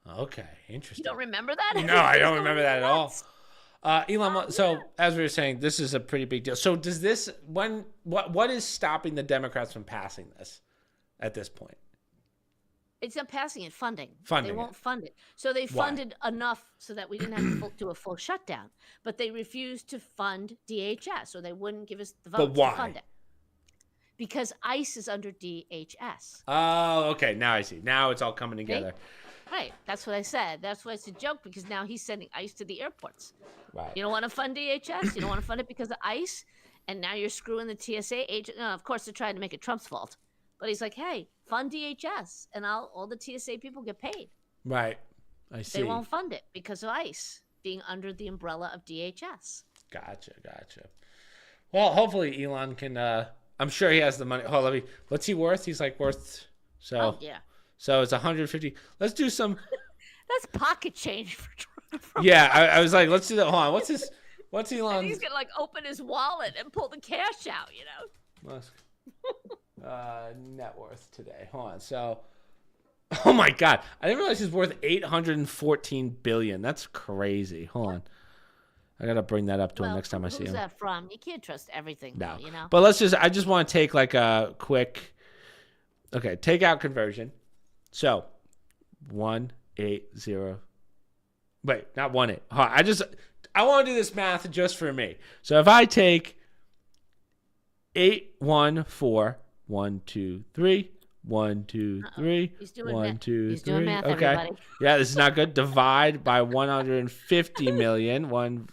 Okay, interesting. You don't remember that? No, I don't remember that at all. Elon, so as we were saying, this is a pretty big deal. So does this, what is stopping the Democrats from passing this at this point? It's not passing it, funding. Funding They won't fund it. So they funded enough so that we didn't have to do a full shutdown. But they refused to fund DHS, or they wouldn't give us the vote to fund it. Because ICE is under DHS. Oh, okay. Now I see. Now it's all coming together. Right. That's what I said. That's why it's a joke, because now he's sending ICE to the airports. Right. You don't want to fund DHS? You don't want to fund it because of ICE? And now you're screwing the TSA agent. No, of course, they're trying to make it Trump's fault. But he's like, hey, fund DHS, and all the TSA people get paid. Right. I see. They won't fund it because of ICE being under the umbrella of DHS. Gotcha. Well, hopefully Elon can, I'm sure he has the money. Oh, what's he worth? He's like worth, so. Oh, yeah. So it's 150. Let's do some. That's pocket change for Trump. Yeah, I was like, let's do that. Hold on. What's Elon? And he's going to like open his wallet and pull the cash out, you know? Musk. Net worth today. Hold on. So, oh my God, I didn't realize he's worth 814 billion. That's crazy. Hold on, I gotta bring that up to him next time I see him. Who's that from? You can't trust everything, No, though, you know. But I just want to take like a quick, takeout conversion. So, 180. Wait, not 18. I want to do this math just for me. So if I take 814. 1, 2, 3. 1, 2, 3. He's doing 1, math. 2, He's 3. doing math, okay. everybody. Yeah, this is not good. Divide by 150 million. Go,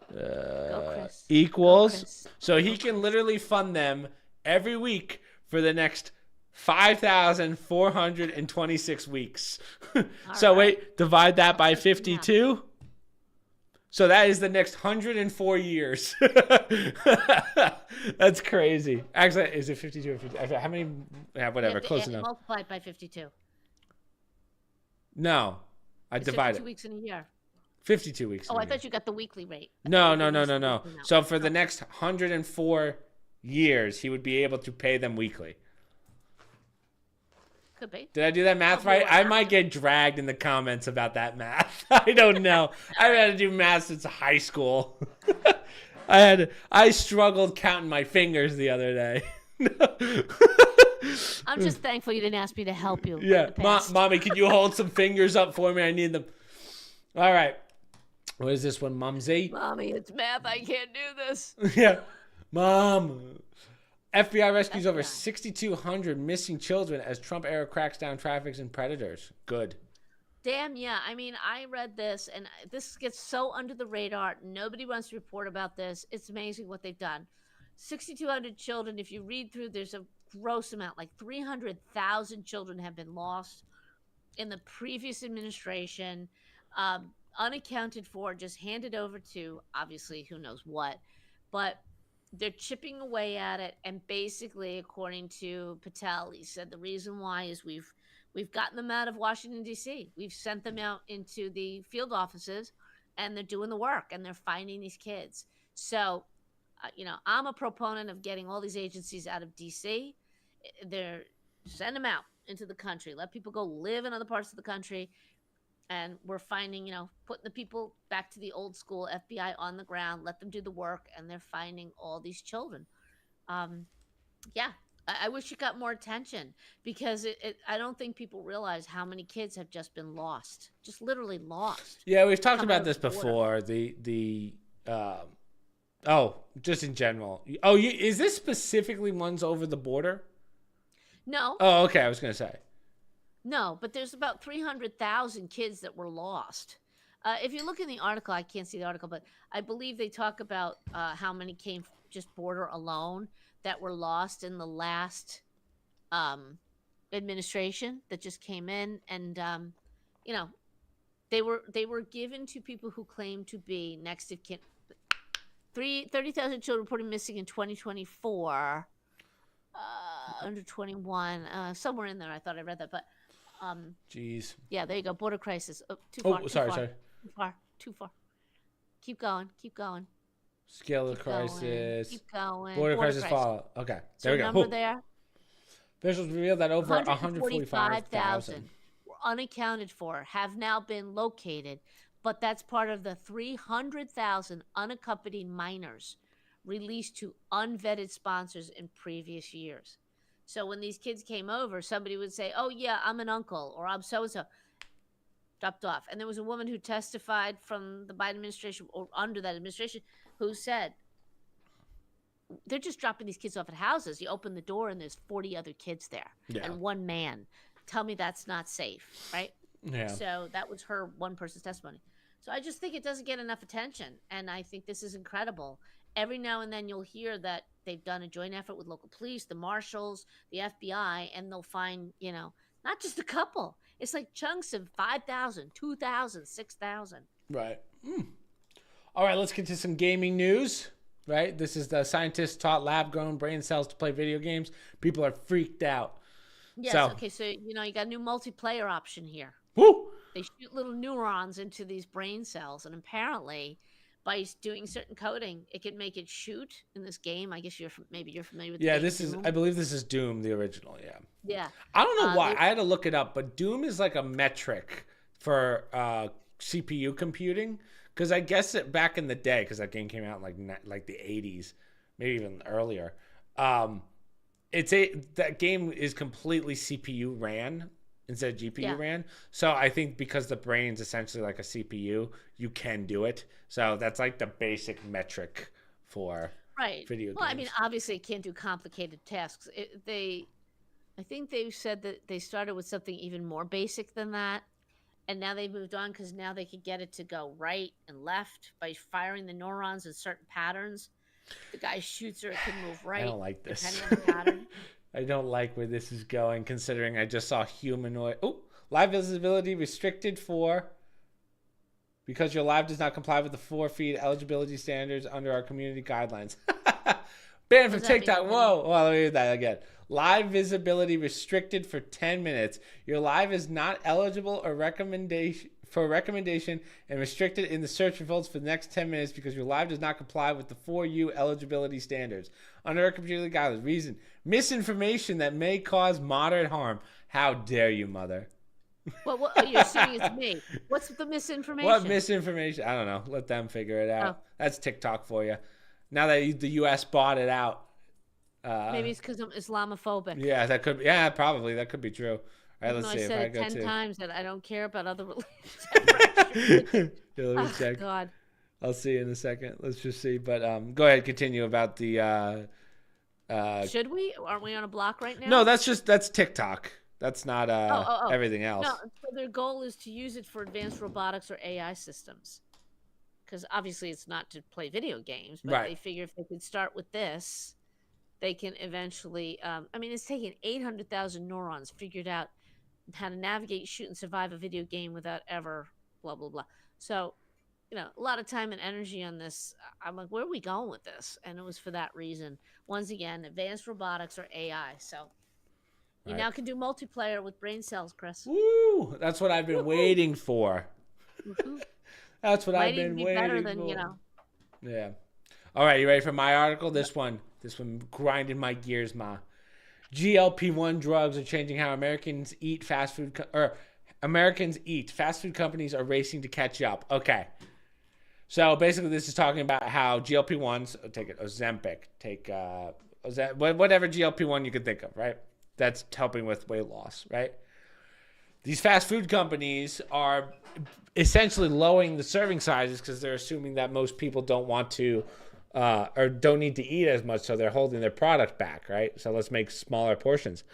Chris. Equals. Go, Chris. So he can literally fund them every week for the next 5,426 weeks. So wait, divide that by 52. So that is the next 104 years. That's crazy. Actually, is it 52 or 50? How many? Yeah, whatever. Close enough. Multiplied by 52. No, I divide 52 it. weeks in a year. 52 weeks. Oh, I thought you got the weekly rate. No. So for the next 104 years, he would be able to pay them weekly. Could be. Did I do that math right? I might get dragged in the comments about that math. I don't know. I've had to do math since high school. I struggled counting my fingers the other day. I'm just thankful you didn't ask me to help you. Yeah, Mommy, can you hold some fingers up for me? I need them. All right. What is this one, Mumsy? Mommy, it's math. I can't do this. Yeah. Mom. FBI rescues over FBI. 6,200 missing children as Trump era cracks down traffickers and predators. Good. Damn, yeah. I mean, I read this, and this gets so under the radar. Nobody wants to report about this. It's amazing what they've done. 6,200 children. If you read through, there's a gross amount. Like 300,000 children have been lost in the previous administration, unaccounted for, just handed over to obviously who knows what. But they're chipping away at it, and basically, according to Patel, he said the reason why is we've gotten them out of Washington D.C. We've sent them out into the field offices, and they're doing the work, and they're finding these kids. So, I'm a proponent of getting all these agencies out of D.C. They're send them out into the country, let people go live in other parts of the country, and we're finding, putting the people back to the old school FBI on the ground, let them do the work, and they're finding all these children. Yeah, I wish it got more attention because I don't think people realize how many kids have just been lost, just literally lost. Yeah, we've talked Come about out this of the before. Just in general. Is this specifically ones over the border? No, Oh, okay. I was gonna say. no, but there's about 300,000 kids that were lost. If you look in the article, I can't see the article, but I believe they talk about how many came just border alone that were lost in the last administration that just came in, and they were given to people who claimed to be next of kin. 30,000 children reported missing in 2024. Under 21, somewhere in there. I thought I read that, but Jeez. yeah, there you go. Border crisis. Oh, too Oh, far. sorry. Too far. Keep going. Scale of Keep going, crisis. Keep going. Border crisis follow. Okay. So There we go. number Whew. there. Officials revealed that over 145,000 145,000. were unaccounted for, have now been located, but that's part of the 300,000 unaccompanied minors released to unvetted sponsors in previous years. So when these kids came over, somebody would say, "Oh yeah, I'm an uncle," or "I'm so and so," dropped off. And there was a woman who testified from the Biden administration or under that administration who said, they're just dropping these kids off at houses. You open the door and there's 40 other kids there and one man. Tell me that's not safe, right? Yeah. So that was her one person's testimony. So I just think it doesn't get enough attention. And I think this is incredible. Every now and then you'll hear that they've done a joint effort with local police, the marshals, the FBI, and they'll find, not just a couple. It's like chunks of 5,000, 2,000, 6,000. Right. All right, let's get to some gaming news. Right? This is the scientists taught lab-grown brain cells to play video games. People are freaked out. Yes, okay, so, you got a new multiplayer option here. Woo! They shoot little neurons into these brain cells, and apparently by doing certain coding, it can make it shoot in this game. I guess maybe you're familiar with the game this is, Doom. I believe this is Doom, the original, Yeah. I don't know why. I had to look it up, but Doom is like a metric for CPU computing. Because I guess back in the day, because that game came out in like the 80s, maybe even earlier, that game is completely CPU ran instead of GPU ran. So I think because the brain's essentially like a CPU, you can do it. So that's like the basic metric for video games. Well, I mean, obviously it can't do complicated tasks. I think they said that they started with something even more basic than that. And now they've moved on because now they could get it to go right and left by firing the neurons in certain patterns. The guy shoots her, it can move right. I don't like this. Depending on the pattern. I don't like where this is going, considering I just saw humanoid. Oh, live visibility restricted because your live does not comply with the 4-feet eligibility standards under our community guidelines. Banned from TikTok. Whoa. Well, let me read that again. Live visibility restricted for 10 minutes. Your live is not eligible or recommendation and restricted in the search results for the next 10 minutes because your live does not comply with the 4U eligibility standards. Under our community guidelines. Reason: misinformation that may cause moderate harm. How dare you, mother? Well, you're assuming it's me. What's the misinformation? What misinformation? I don't know. Let them figure it out. That's TikTok for you. Now that the U.S. bought it out. Maybe it's because I'm Islamophobic. Yeah, that could be. Yeah, probably that could be true. All right, let's see. I If said I it go 10 to times that I don't care about other religions. Let me check. God. I'll see you in a second. Let's just see. But go ahead, continue about the. Should we? Aren't we on a block right now? No, that's TikTok. That's not Oh. everything else. No, so their goal is to use it for advanced robotics or AI systems. Because obviously it's not to play video games, but Right. they figure if they could start with this, they can eventually. I mean, it's taken 800,000 neurons figured out how to navigate, shoot, and survive a video game without ever blah blah blah. So, a lot of time and energy on this. I'm like, where are we going with this? And it was for that reason. Once again, advanced robotics or AI. So you now can do multiplayer with brain cells, Chris. Woo! That's what I've been waiting for. That's what I've been waiting better than, for. Yeah. All right, you ready for my article? This one grinding my gears, ma. GLP-1 drugs are changing how Americans eat. Fast food companies are racing to catch up. Okay. So basically, this is talking about how GLP-1s, take it, Ozempic, whatever GLP-1 you can think of, right? That's helping with weight loss, right? These fast food companies are essentially lowering the serving sizes because they're assuming that most people don't want to or don't need to eat as much, so they're holding their product back, right? So let's make smaller portions.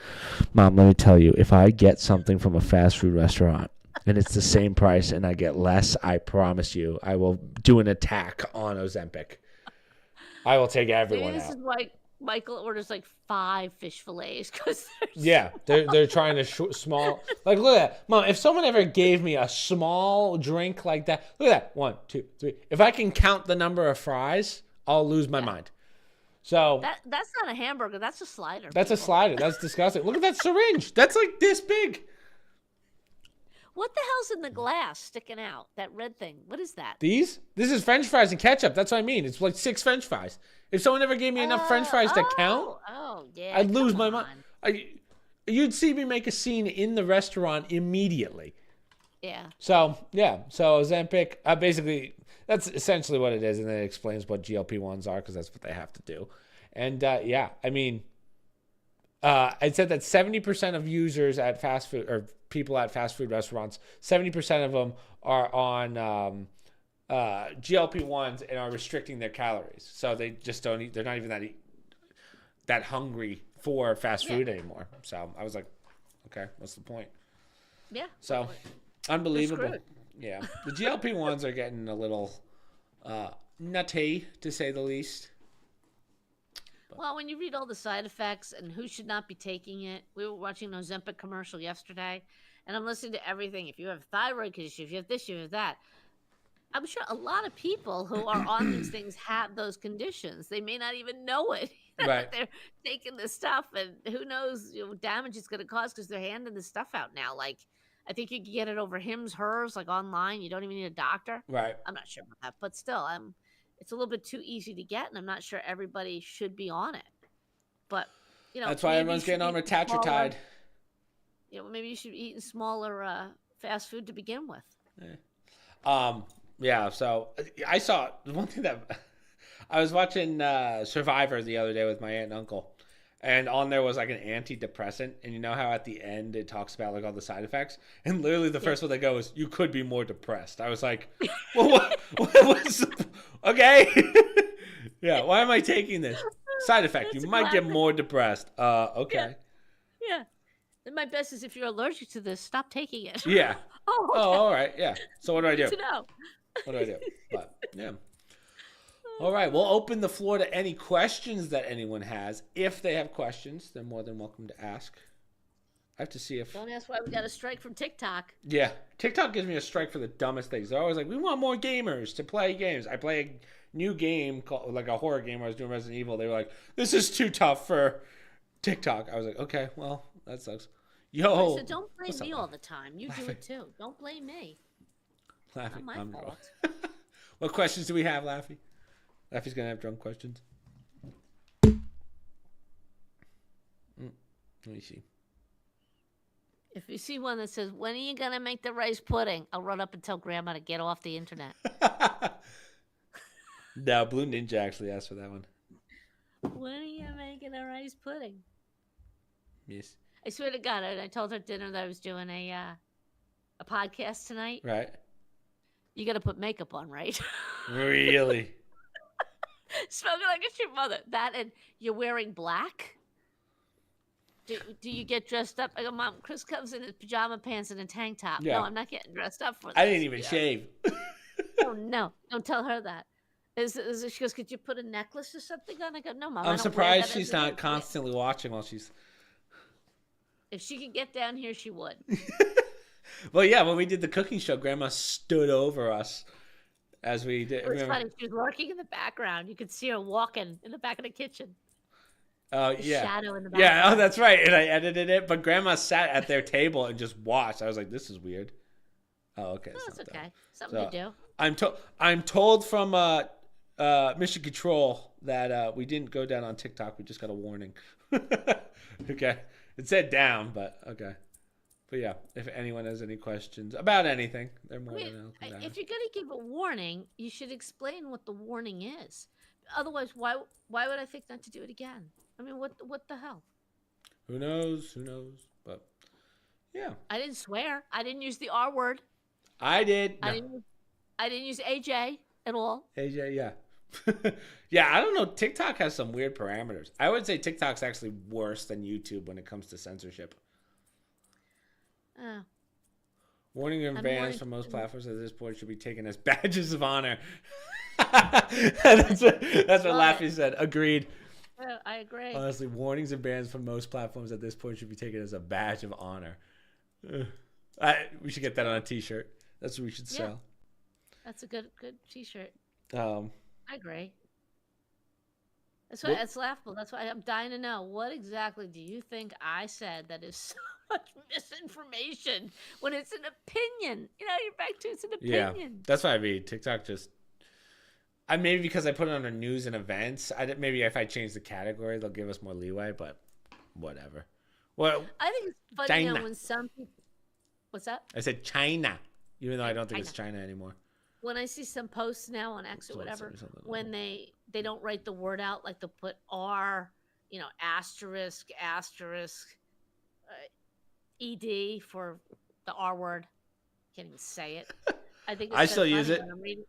Mom, let me tell you, if I get something from a fast food restaurant and it's the same price and I get less, I promise you, I will do an attack on Ozempic. I will take everyone This out. is why Michael orders like 5 fish fillets because they're trying to small. Like, look at that, Mom. If someone ever gave me a small drink like that, look at that, 1, 2, 3. If I can count the number of fries, I'll lose my mind. So that's not a hamburger. That's a slider. That's a slider. That's disgusting. Look at that syringe. That's like this big. What the hell's in the glass sticking out? That red thing. What is that? This is French fries and ketchup. That's what I mean. It's like 6 French fries. If someone ever gave me enough French fries to count, yeah, I'd lose my mind. You'd see me make a scene in the restaurant immediately. Yeah. So Ozempic, basically, that's essentially what it is, and then it explains what GLP-1s are because that's what they have to do. And I mean, it said that 70% of users at fast food or people at fast food restaurants, 70% of them are on GLP-1s and are restricting their calories. So they just don't eat. They're not even that hungry for fast food anymore. So I was like, okay, what's the point? Yeah. So unbelievable. Yeah. The GLP-1s are getting a little nutty, to say the least. Well, when you read all the side effects and who should not be taking it, we were watching an Ozempic commercial yesterday, and I'm listening to everything. If you have thyroid issues, if you have this, you have that. I'm sure a lot of people who are on these things have those conditions. They may not even know it. Right. They're taking this stuff, and who knows damage it's going to cause because they're handing this stuff out now. Like, I think you can get it over Hims, Hers, like online. You don't even need a doctor. Right. I'm not sure about that, but still, it's a little bit too easy to get, and I'm not sure everybody should be on it. But that's why everyone's getting on Retatrutide. Maybe you should be eating smaller fast food to begin with. Yeah. So I saw one thing that I was watching Survivor the other day with my aunt and uncle, and on there was like an antidepressant, and you know how at the end it talks about like all the side effects, and literally the first one they go is you could be more depressed. I was like, well, what's okay? Yeah, why am I taking this? Side effect, you might get more depressed. Okay. Yeah. And my best is if you're allergic to this, stop taking it. Yeah. Oh, okay. All right. Yeah. So what do I do? To know. What do I do? But yeah. All right. We'll open the floor to any questions that anyone has. If they have questions, they're more than welcome to ask. I have to see if. Don't ask why we got a strike from TikTok. Yeah. TikTok gives me a strike for the dumbest things. They're always like, we want more gamers to play games. I play a new game called like a horror game where I was doing Resident Evil. They were like, this is too tough for TikTok. I was like, okay, well, that sucks. Yo. So don't blame me all the time. You do it too. Don't blame me. Laffy, Not my fault. What questions do we have, Laffy? Laffy's going to have drunk questions. Let me see. If you see one that says, when are you going to make the rice pudding? I'll run up and tell Grandma to get off the internet. No, Blue Ninja actually asked for that one. When are you making a rice pudding? Yes. I swear to God, I told her at dinner that I was doing a podcast tonight. Right. You got to put makeup on, right? Really? Smoking like it's your mother. That and you're wearing black. Do you get dressed up? I go, Mom, Chris comes in his pajama pants and a tank top. Yeah. No, I'm not getting dressed up for this. I didn't even shave. Oh, no. Don't tell her that. She goes, could you put a necklace or something on? I go, no, Mom. I I'm don't wear surprised that she's as a not necklace." constantly watching while she's. If she could get down here, she would. Well, yeah, when we did the cooking show, Grandma stood over us as we did. It was remember- funny. She was lurking in the background. You could see her walking in the back of the kitchen. Oh, The yeah. shadow in the Yeah, background. oh, that's right. And I edited it, but Grandma sat at their table and just watched. I was like, this is weird. Oh, okay. Oh, it's it's not okay. Something to do. I'm told from Mission Control that we didn't go down on TikTok. We just got a warning. Okay. It said down, but okay. But yeah, if anyone has any questions about anything, they're more than welcome to ask. If you're going to give a warning, you should explain what the warning is. Otherwise, why would I think not to do it again? I mean, what the hell? Who knows? Who knows? But yeah, I didn't swear. I didn't use the R word. I did. I No. didn't use AJ at all. AJ, yeah. Yeah, I don't know. TikTok has some weird parameters. I would say TikTok's actually worse than YouTube when it comes to censorship. Oh. Warning and I'm bans warning- from most platforms at this point should be taken as badges of honor. That's what Love Laffy said. Agreed. I agree. Honestly, warnings and bans from most platforms at this point should be taken as a badge of honor. We should get that on a T-shirt. That's what we should sell. That's a good T-shirt. Um, I agree. That's why it's laughable. That's why I'm dying to know what exactly do you think I said that is so much misinformation when it's an opinion. You know, you're back to it's an yeah, opinion. that's what I mean. TikTok just. Maybe because I put it under news and events. Maybe if I change the category, they'll give us more leeway. But whatever. Well, I think it's funny China. when some people. What's that? I said China, even though I don't think it's China anymore. When I see some posts now on X or So whatever, it's something when they don't write the word out, like they'll put R, asterisk, ED for the R word. Can't even say it. I think it's I so still use funny it.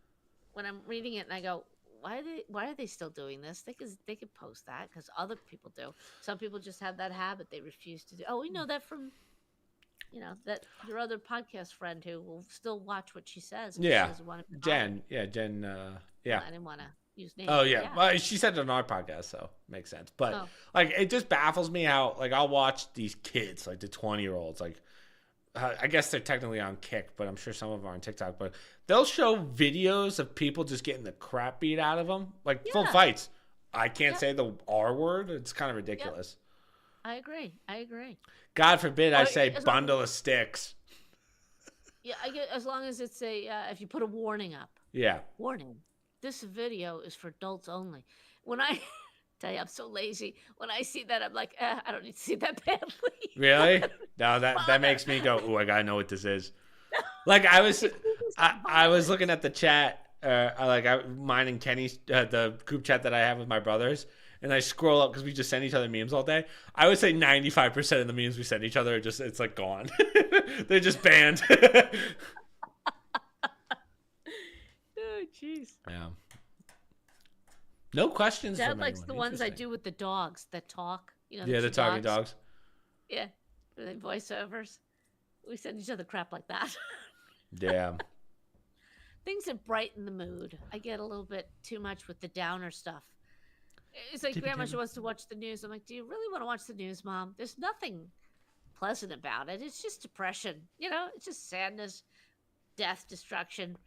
when I'm reading it and I go, why are they still doing this? They could post that because other people do. Some people just have that habit; they refuse to do. Oh, we know that from, that your other podcast friend who will still watch what she says. Yeah, she doesn't want to Jen. Yeah, Jen. Yeah. I didn't want to use names. Oh yeah. Well, she said it on our podcast, so makes sense. But Oh. it just baffles me how I'll watch these kids, like the 20-year-olds, I guess they're technically on Kick, but I'm sure some of them are on TikTok. But they'll show videos of people just getting the crap beat out of them, full Yeah. fights. I can't say the R word. It's kind of ridiculous. I agree. God forbid I Or say as long bundle of sticks. Yeah, I get as long as it's if you put a warning up. Yeah. Warning: this video is for adults only. When I tell you I'm so lazy, when I see that I'm like, I don't need to see that badly. Really? No, that makes me go, ooh, I gotta know what this is. I was looking at the chat, mine and Kenny's the group chat that I have with my brothers, and I scroll up because we just send each other memes all day. I would say 95% of the memes we send each other are just it's gone. They're just banned. Oh, jeez. Yeah. No questions. Dad from likes anyone. the ones I Interesting. do with the dogs that talk. Yeah, the the two talking dogs. Yeah, where they voiceovers. We send each other crap like that. Yeah. Things that brighten the mood. I get a little bit too much with the downer stuff. It's like Tippy Grandma, Tim. she wants to watch the news. I'm like, do you really want to watch the news, Mom? There's nothing pleasant about it. It's just depression. It's just sadness, death, destruction.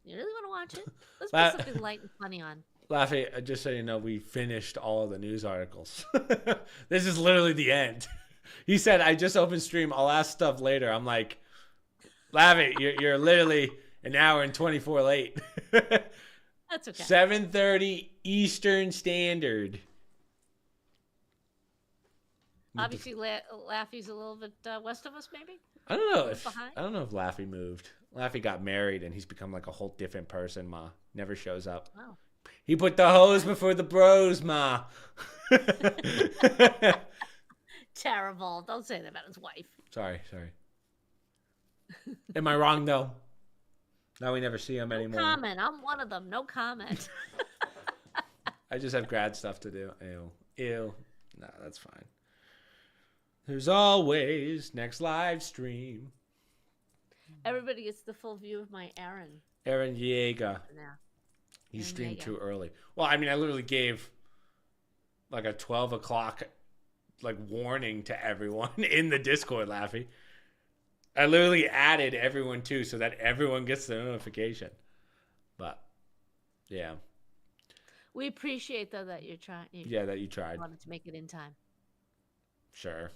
You really want to watch it? Let's put something light and funny on. Laffy, just so you know, we finished all of the news articles. This is literally the end. He said, I just opened stream. I'll ask stuff later. I'm like, Laffy, you're literally an hour and 24 late. That's okay. 7:30 Eastern Standard. Obviously, Laffy's a little bit west of us, maybe? I don't know behind? if Laffy moved. Laffy got married and he's become like a whole different person, Ma. Never shows up. Wow. He put the hoes before the bros, Ma. Terrible. Don't say that about his wife. Sorry. Am I wrong though? Now we never see him No anymore. comment. I'm one of them. No comment. I just have grad stuff to do. Ew. No, that's fine. There's always next live stream. Everybody gets the full view of my Aaron Aaron Yeager. now. You Aaron streamed Yeager. too early. Well, I mean, I literally gave like a 12 o'clock like warning to everyone in the Discord, Laffy. I literally added everyone too so that everyone gets the notification. But yeah. We appreciate though that you're trying. Yeah, that you tried. Wanted to make it in time. Sure.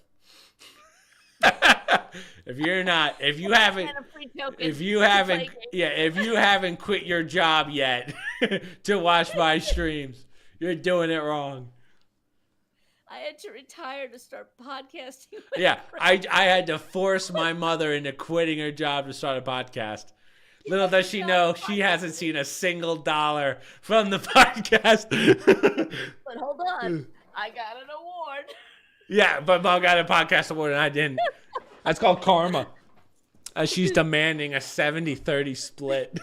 if you haven't quit your job yet to watch my streams, you're doing it wrong. I had to retire to start podcasting. Yeah, I had to force my mother into quitting her job to start a podcast. Little does she know, she hasn't seen a single dollar from the podcast. But hold on, I got an award. Yeah, but Mom got a podcast award and I didn't. That's called karma. She's demanding a 70-30 split.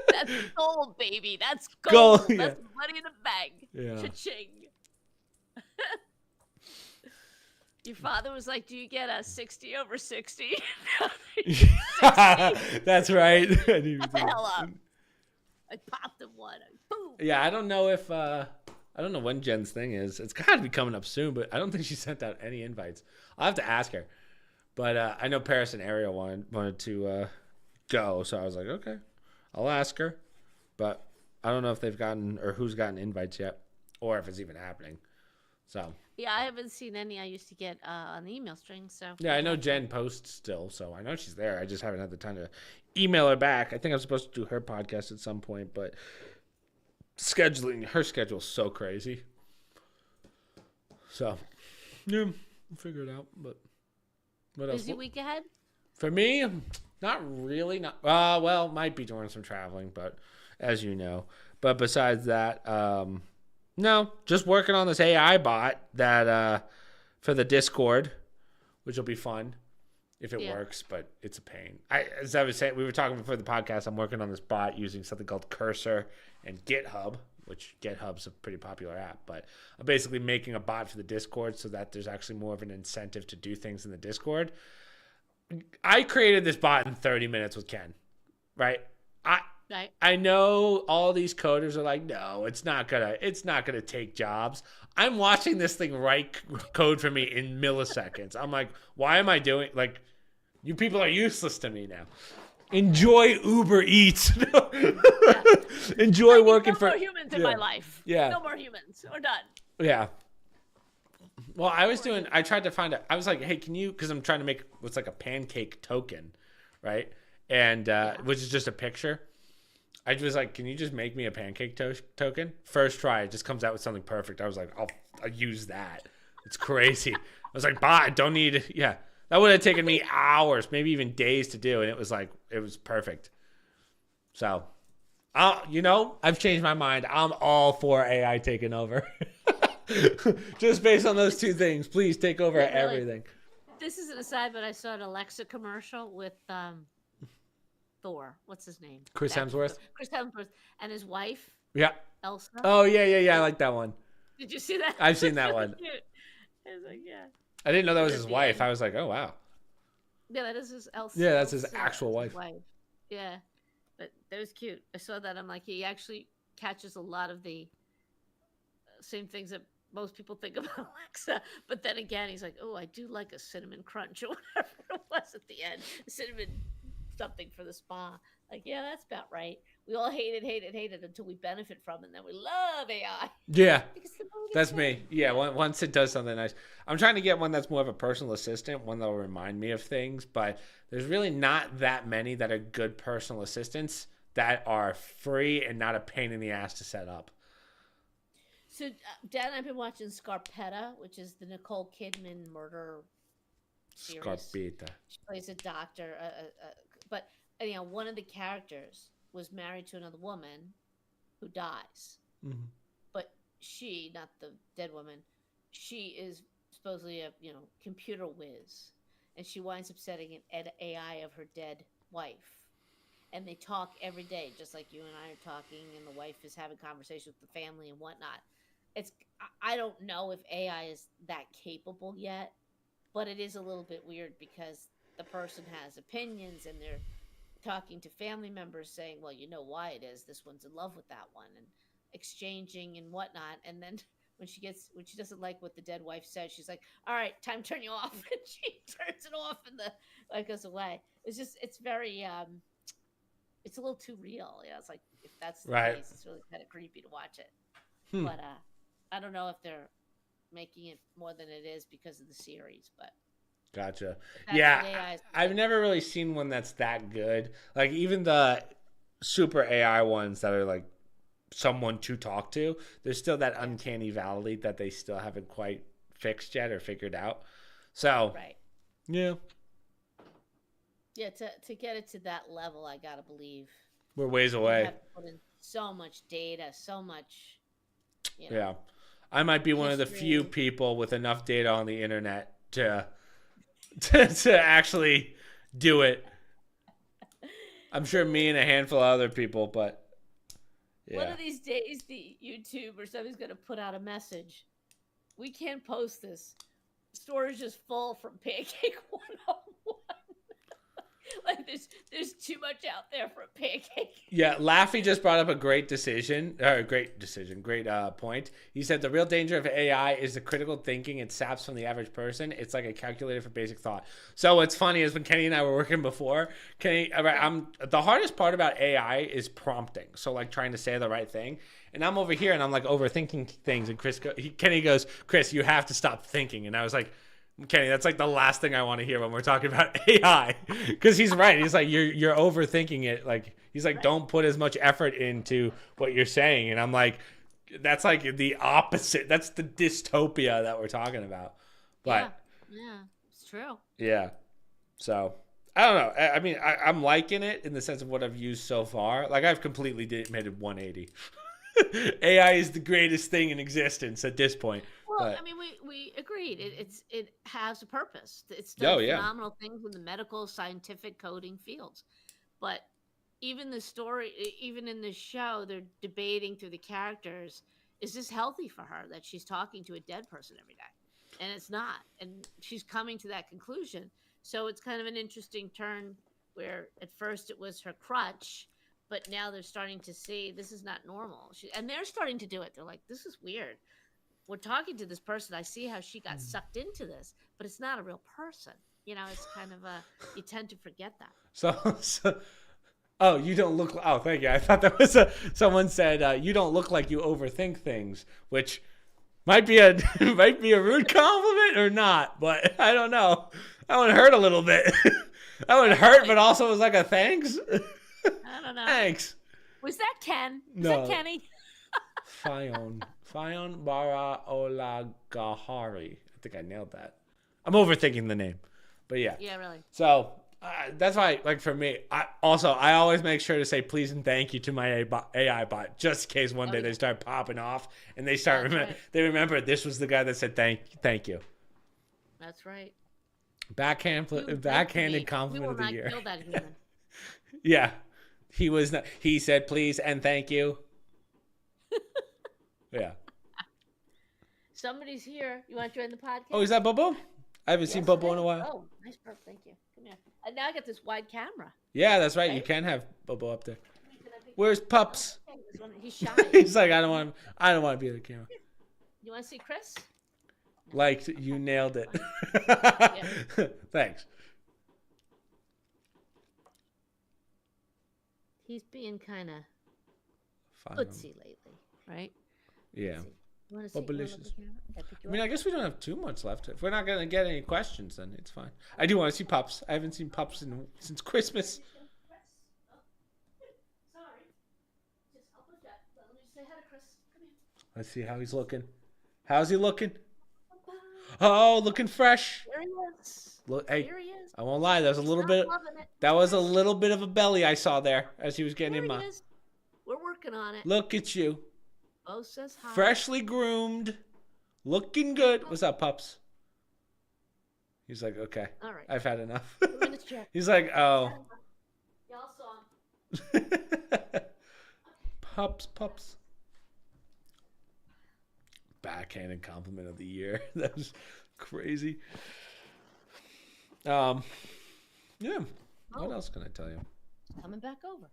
That's gold, baby. That's gold. Gold, yeah. That's money in the bank. Yeah. Cha-ching. Your father was like, do you get a 60 over 60? 60. That's right. Shut the hell up. I popped him one. Boom. Yeah, I don't know if I don't know when Jen's thing is. It's got to be coming up soon, but I don't think she sent out any invites. I'll have to ask her. But I know Paris and Ariel wanted to go, so I was like, okay, I'll ask her. But I don't know if they've gotten or who's gotten invites yet, or if it's even happening. So Yeah, I haven't seen any I used to get on the email string. So yeah, I know Jen posts still, so I know she's there. I just haven't had the time to email her back. I think I'm supposed to do her podcast at some point, but scheduling her schedule's so crazy. So yeah, we'll figure it out. But what else? busy week ahead. For me, not really. Well, might be doing some traveling, but as you know. But besides that, no, just working on this AI bot that for the Discord, which will be fun if it works, but it's a pain. As I was saying, we were talking before the podcast, I'm working on this bot using something called Cursor and GitHub, which GitHub's a pretty popular app, but I'm basically making a bot for the Discord so that there's actually more of an incentive to do things in the Discord. I created this bot in 30 minutes with Ken, right? Right. I know all these coders are like, no, it's not gonna take jobs. I'm watching this thing write code for me in milliseconds. I'm like, why am I doing like? You people are useless to me now. Enjoy Uber Eats. Enjoy working for no more humans in my life. Yeah. No more humans. We're done. Yeah. Well, I tried to find I was like, hey, can you, because I'm trying to make what's like a pancake token, right? And which is just a picture. I was like, can you just make me a pancake token? First try, it just comes out with something perfect. I was like, I'll use that. It's crazy. I was like, I don't need, yeah. That would have taken me hours, maybe even days to do. And it was like, it was perfect. So, I've changed my mind. I'm all for AI taking over. Just based on those two things, please take over everything. This is an aside, but I saw an Alexa commercial with Thor. What's his name? Chris Hemsworth. Chris Hemsworth and his wife. Yeah. Elsa. Oh yeah. I like that one. Did you see that? I've seen that one. Cute. I was like, yeah. I didn't know that was his wife. I was like, oh wow. Yeah, that is his Elsa. Yeah, that's his Elsa, actual wife. Yeah, but that was cute. I saw that. I'm like, he actually catches a lot of the same things that most people think about Alexa. But then again, he's like, oh, I do like a cinnamon crunch or whatever it was at the end. Cinnamon something for the spa. Like, yeah, that's about right. We all hate it until we benefit from it, and then we love AI. Yeah, that's me. Yeah, once it does something nice. I'm trying to get one that's more of a personal assistant, one that will remind me of things, but there's really not that many that are good personal assistants that are free and not a pain in the ass to set up. So, Dad and I have been watching Scarpetta, which is the Nicole Kidman murder series. Scarpetta. She plays a doctor, but anyhow, one of the characters was married to another woman who dies. Mm-hmm. But she, not the dead woman, she is supposedly a computer whiz, and she winds up setting an AI of her dead wife. and they talk every day, just like you and I are talking, and the wife is having conversations with the family and whatnot. I don't know if AI is that capable yet, but it is a little bit weird because the person has opinions and they're talking to family members saying, well, you know why it is. This one's in love with that one, and exchanging and whatnot. And then when she doesn't like what the dead wife says, she's like, all right, time to turn you off. And she turns it off and the light goes away. It's very, it's a little too real. Yeah. It's like, if that's the Right. case, it's really kind of creepy to watch it. Hmm. But, I don't know if they're making it more than it is because of the series, but Gotcha. that's Yeah, what AI is I've like. never really seen one that's that good. Like even the super AI ones that are like someone to talk to, there's still that uncanny valley that they still haven't quite fixed yet or figured out. So, Right. yeah, Yeah, to get it to that level, I gotta believe we're ways you away. have to put in so much data, so much, you know, Yeah. I might be one of the few history. people with enough data on the internet to actually do it. I'm sure me and a handful of other people, but One yeah. of these days, the YouTube or somebody's gonna put out a message. We can't post this. Storage is full from Pancake 101. Like there's too much out there for a pancake. Yeah, Laffy just brought up a great point. He said the real danger of AI is the critical thinking it saps from the average person. It's like a calculator for basic thought. So what's funny is when Kenny and I were working before, the hardest part about AI is prompting. So like trying to say the right thing. And I'm over here and I'm like overthinking things. And Kenny goes, Chris, you have to stop thinking. And I was like, Kenny, that's like the last thing I want to hear when we're talking about AI, because he's right. He's like, you're overthinking it. Like he's like, don't put as much effort into what you're saying. And I'm like, that's like the opposite. That's the dystopia that we're talking about. But Yeah, it's true. yeah, so I don't know. I mean, I'm liking it in the sense of what I've used so far. Like I've completely made it 180. AI is the greatest thing in existence at this point. Well, But I mean, we agreed. It has a purpose. It's oh done yeah, phenomenal things in the medical, scientific, coding fields. But even the story, even in this show, they're debating through the characters: is this healthy for her that she's talking to a dead person every day? And it's not. And she's coming to that conclusion. So it's kind of an interesting turn where at first it was her crutch, but now they're starting to see this is not normal. And they're starting to do it. They're like, this is weird. We're talking to this person. I see how she got sucked into this, but it's not a real person. You know, it's kind of you tend to forget that. so oh, you don't look. Oh, thank you. I thought that was someone said you don't look like you overthink things, which might be a might be a rude compliment or not, but I don't know. That would hurt a little bit. That would hurt, but also was like a thanks. I don't know. Thanks. Was that Ken? Was No. that Kenny? Fayon Bara Olagahari. I think I nailed that. I'm overthinking the name, but yeah. Yeah, really. So that's why, like for me, I always make sure to say please and thank you to my AI bot, just in case one day they start popping off and they start they remember this was the guy that said thank you. That's right. Backhanded compliment of the year. We will not kill that human. Yeah, he was. Not, he said please and thank you. Yeah. Somebody's here. You want to join the podcast? Oh, is that Bobo? I haven't seen Bobo in a while. Oh, nice burp. Thank you. Come here. And now I got this wide camera. Yeah, that's right. You can have Bobo up there. Where's Pups? He's shy. He's like, I don't want to be on the camera. You want to see Chris? Like you nailed it. Thanks. He's being kind of Fine. footsie lately, right? Yeah. You want to see? Bubblicious. I I mean, I guess we don't have too much left. If we're not gonna get any questions, then it's fine. I do want to see Pups. I haven't seen Pups since Christmas. Sorry. Just help with that. Let me say hi to Chris. Come here. Let's see how he's looking. How's he looking? Oh, looking fresh. There he is. Look, hey, Here he is. I won't lie. That was a little bit. Loving it. That was a little bit of a belly I saw there as he was getting There in he my. is. We're working on it. Look at you, Bo says hi. freshly groomed, looking good. What's up, Pups? He's like, okay, All right. I've had enough. Put him in his chair. He's like, oh, Y'all saw him. Pups. Backhanded compliment of the year. That was crazy. Yeah. What else can I tell you? Coming back over.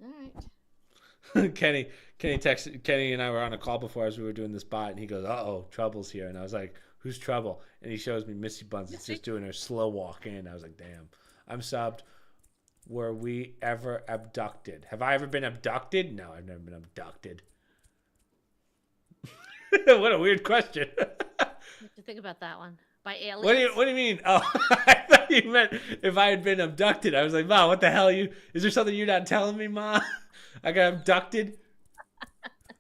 All right. Kenny texted Kenny and I were on a call before as we were doing this bot, and he goes, "Uh-oh, Trouble's here." And I was like, "Who's Trouble?" And he shows me Missy Buns. It's just doing her slow walk in. I was like, "Damn, I'm subbed." Were we ever abducted? Have I ever been abducted? No, I've never been abducted. What a weird question. You have to think about that one. By aliens. What do you mean? Oh, I thought you meant if I had been abducted. I was like, Ma, what the hell? Is there something you're not telling me, Ma? I got abducted.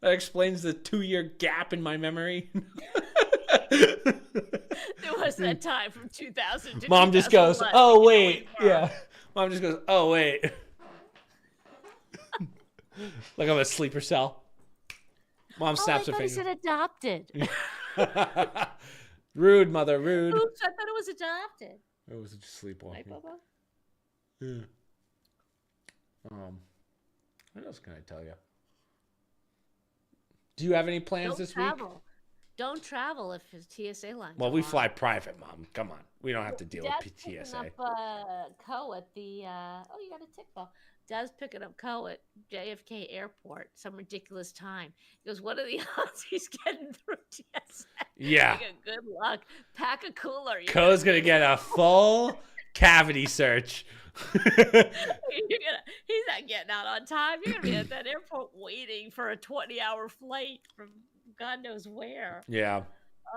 That explains the 2-year gap in my memory. There was that time from 2000 to Mom just goes, 2001. "Oh wait, yeah." Mom just goes, "Oh wait." Like I'm a sleeper cell. Mom snaps I her thought he finger. said adopted. Rude, mother, rude. Oops, I thought it was adopted. It was just sleepwalking. Right, Bubba? Yeah. What else can I tell you? Do you have any plans Don't this travel. week? Don't travel if his TSA line. Well, we fly private, Mom. Come on. We don't have to deal Dad's with picking TSA. up Co at the. Oh, you got a tick ball. Dad's picking up Co at JFK Airport some ridiculous time. He goes, "What are the odds he's getting through TSA?" Yeah. Like, good luck. Pack a cooler. Co's going to get a full cavity search. He's not getting out on time. You're gonna be at that airport waiting for a 20-hour flight from God knows where. Yeah.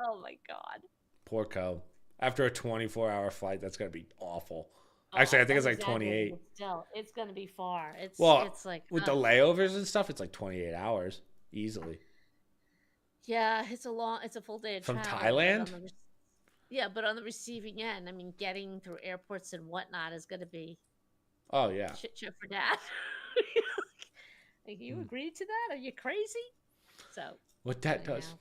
Oh my God. Poor Co. After a 24-hour flight, that's going to be awful. Actually, I think it's like 28. Still, it's gonna be far. It's like with the layovers and stuff, it's like 28 hours easily. yeah, it's a full day of From travel, Thailand? Yeah, but on the receiving end, I mean, getting through airports and whatnot is gonna be Oh yeah. shit show for Dad. Like, you agreed to that? Are you crazy? So What that does.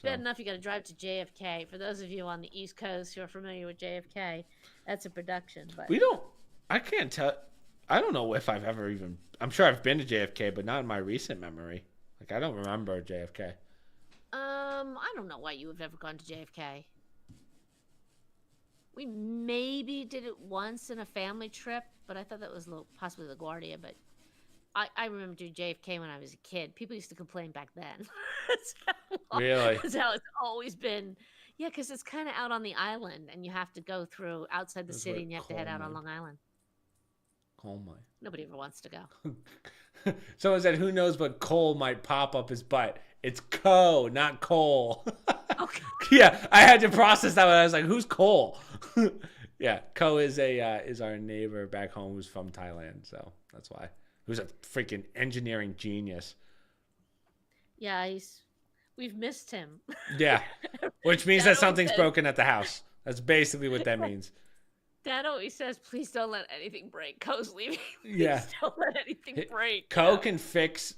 bad enough you got to drive to JFK. For those of you on the East Coast who are familiar with JFK, that's a production. But I can't tell. I don't know if I've ever even. I'm sure I've been to JFK, but not in my recent memory. Like I don't remember JFK. I don't know why you have ever gone to JFK. We maybe did it once in a family trip, but I thought that was possibly LaGuardia. But I remember doing JFK when I was a kid. People used to complain back then. Really? That's how it's always been. Yeah, because it's kind of out on the island, and you have to go through outside the city, and you have to head out on Long Island. Oh my. Nobody ever wants to go. Someone said, "Who knows what coal might pop up his butt?" It's Co, not Cole. Okay. Yeah, I had to process that one. I was like, "Who's Cole?" Yeah, Ko is our neighbor back home who's from Thailand, so that's why. Who's a freaking engineering genius. Yeah, we've missed him. Yeah, which means Dad that something's always broken at the house. That's basically what that means. Dad always says, "Please don't let anything break." Ko's leaving. Please Yeah. don't let anything break. Ko can fix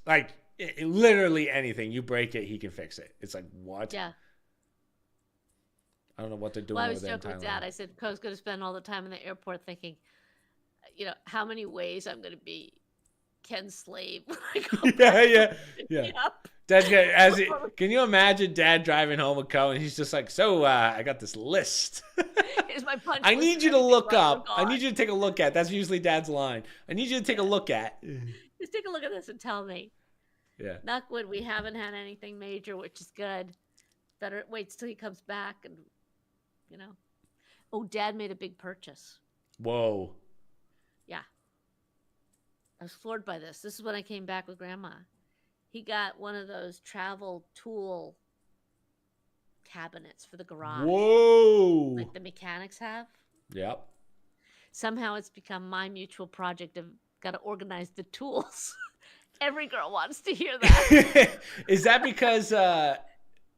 literally anything. You break it, he can fix it. It's like, what? Yeah. I don't know what they're doing Well, I over was there in joking with Thailand. Dad. I said, Ko's going to spend all the time in the airport thinking, how many ways I'm going to be Ken's slave. When I go Yeah. Yep. Dad's can you imagine Dad driving home with Co and he's just like, "So I got this list. Here's my punch I list need of you to everything look wrong up. with I God. need you to take a look at." That's usually Dad's line. "I need you to take a look at." Just take a look at this and tell me. Yeah. Knock wood, we haven't had anything major, which is good. Better it waits till he comes back and, Oh, Dad made a big purchase. Whoa. Yeah. I was floored by this. This is when I came back with Grandma. He got one of those travel tool cabinets for the garage. Whoa. Like the mechanics have. Yep. Somehow it's become my mutual project of got to organize the tools. Every girl wants to hear that. Is that because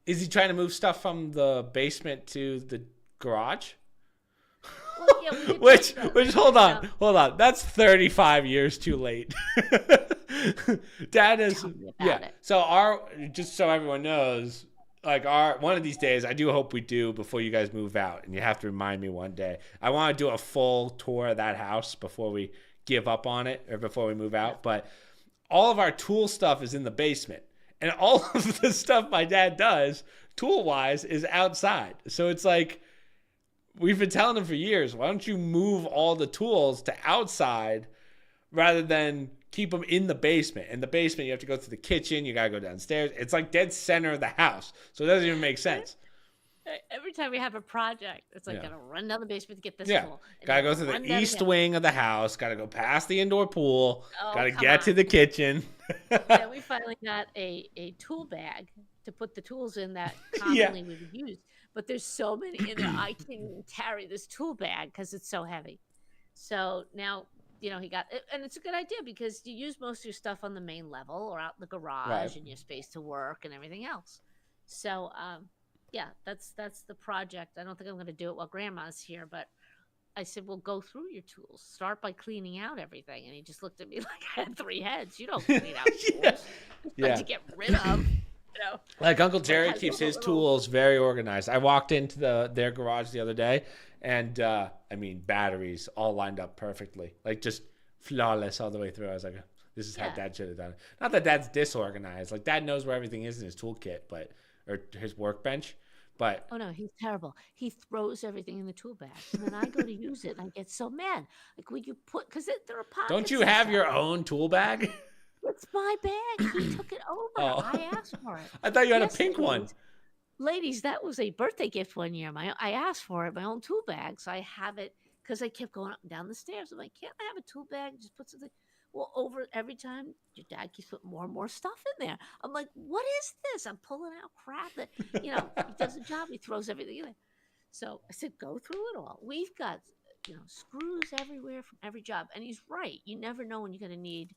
is he trying to move stuff from the basement to the garage? Well, yeah, we did Which hold on. That's 35 years too late. Dad is Tell me about it. So just so everyone knows, one of these days, I do hope we do before you guys move out, and you have to remind me one day. I want to do a full tour of that house before we give up on it or before we move out. But all of our tool stuff is in the basement. And all of the stuff my dad does, tool-wise, is outside. So it's like, we've been telling him for years, why don't you move all the tools to outside rather than keep them in the basement? In the basement, you have to go through the kitchen. You got to go downstairs. It's like dead center of the house. So it doesn't even make sense. Every time we have a project, it's like, gotta run down the basement to get this tool. Gotta go through the east wing of the house. Gotta go past the indoor pool. Gotta get to the kitchen. Then we finally got a tool bag to put the tools in that commonly we would use. But there's so many in there, I can't even carry this tool bag because it's so heavy. So now, he got it, and it's a good idea because you use most of your stuff on the main level or out in the garage and your space to work and everything else. So, that's the project. I don't think I'm going to do it while Grandma's here, but I said, well, go through your tools. Start by cleaning out everything. And he just looked at me like I had 3 heads. You don't clean out tools. To get rid of. Like Uncle Jerry keeps his tools very organized. I walked into their garage the other day, and batteries all lined up perfectly, like just flawless all the way through. I was like, this is how Dad should have done it. Not that Dad's disorganized. Like, Dad knows where everything is in his toolkit, or his workbench. But oh no, he's terrible. He throws everything in the tool bag, and then I go to use it, and I get so mad. Like, will you put? Because there are pockets. Don't you have your own tool bag? It's my bag. He took it over. I asked for it. I thought you had a pink one. Ladies, that was a birthday gift one year. I asked for it, my own tool bag, so I have it because I kept going up and down the stairs. I'm like, can't I have a tool bag? Just put something. Well, over every time, your dad keeps putting more and more stuff in there. I'm like, what is this? I'm pulling out crap that, he does a job. He throws everything in there. So I said, go through it all. We've got, screws everywhere from every job. And he's right. You never know when you're going to need,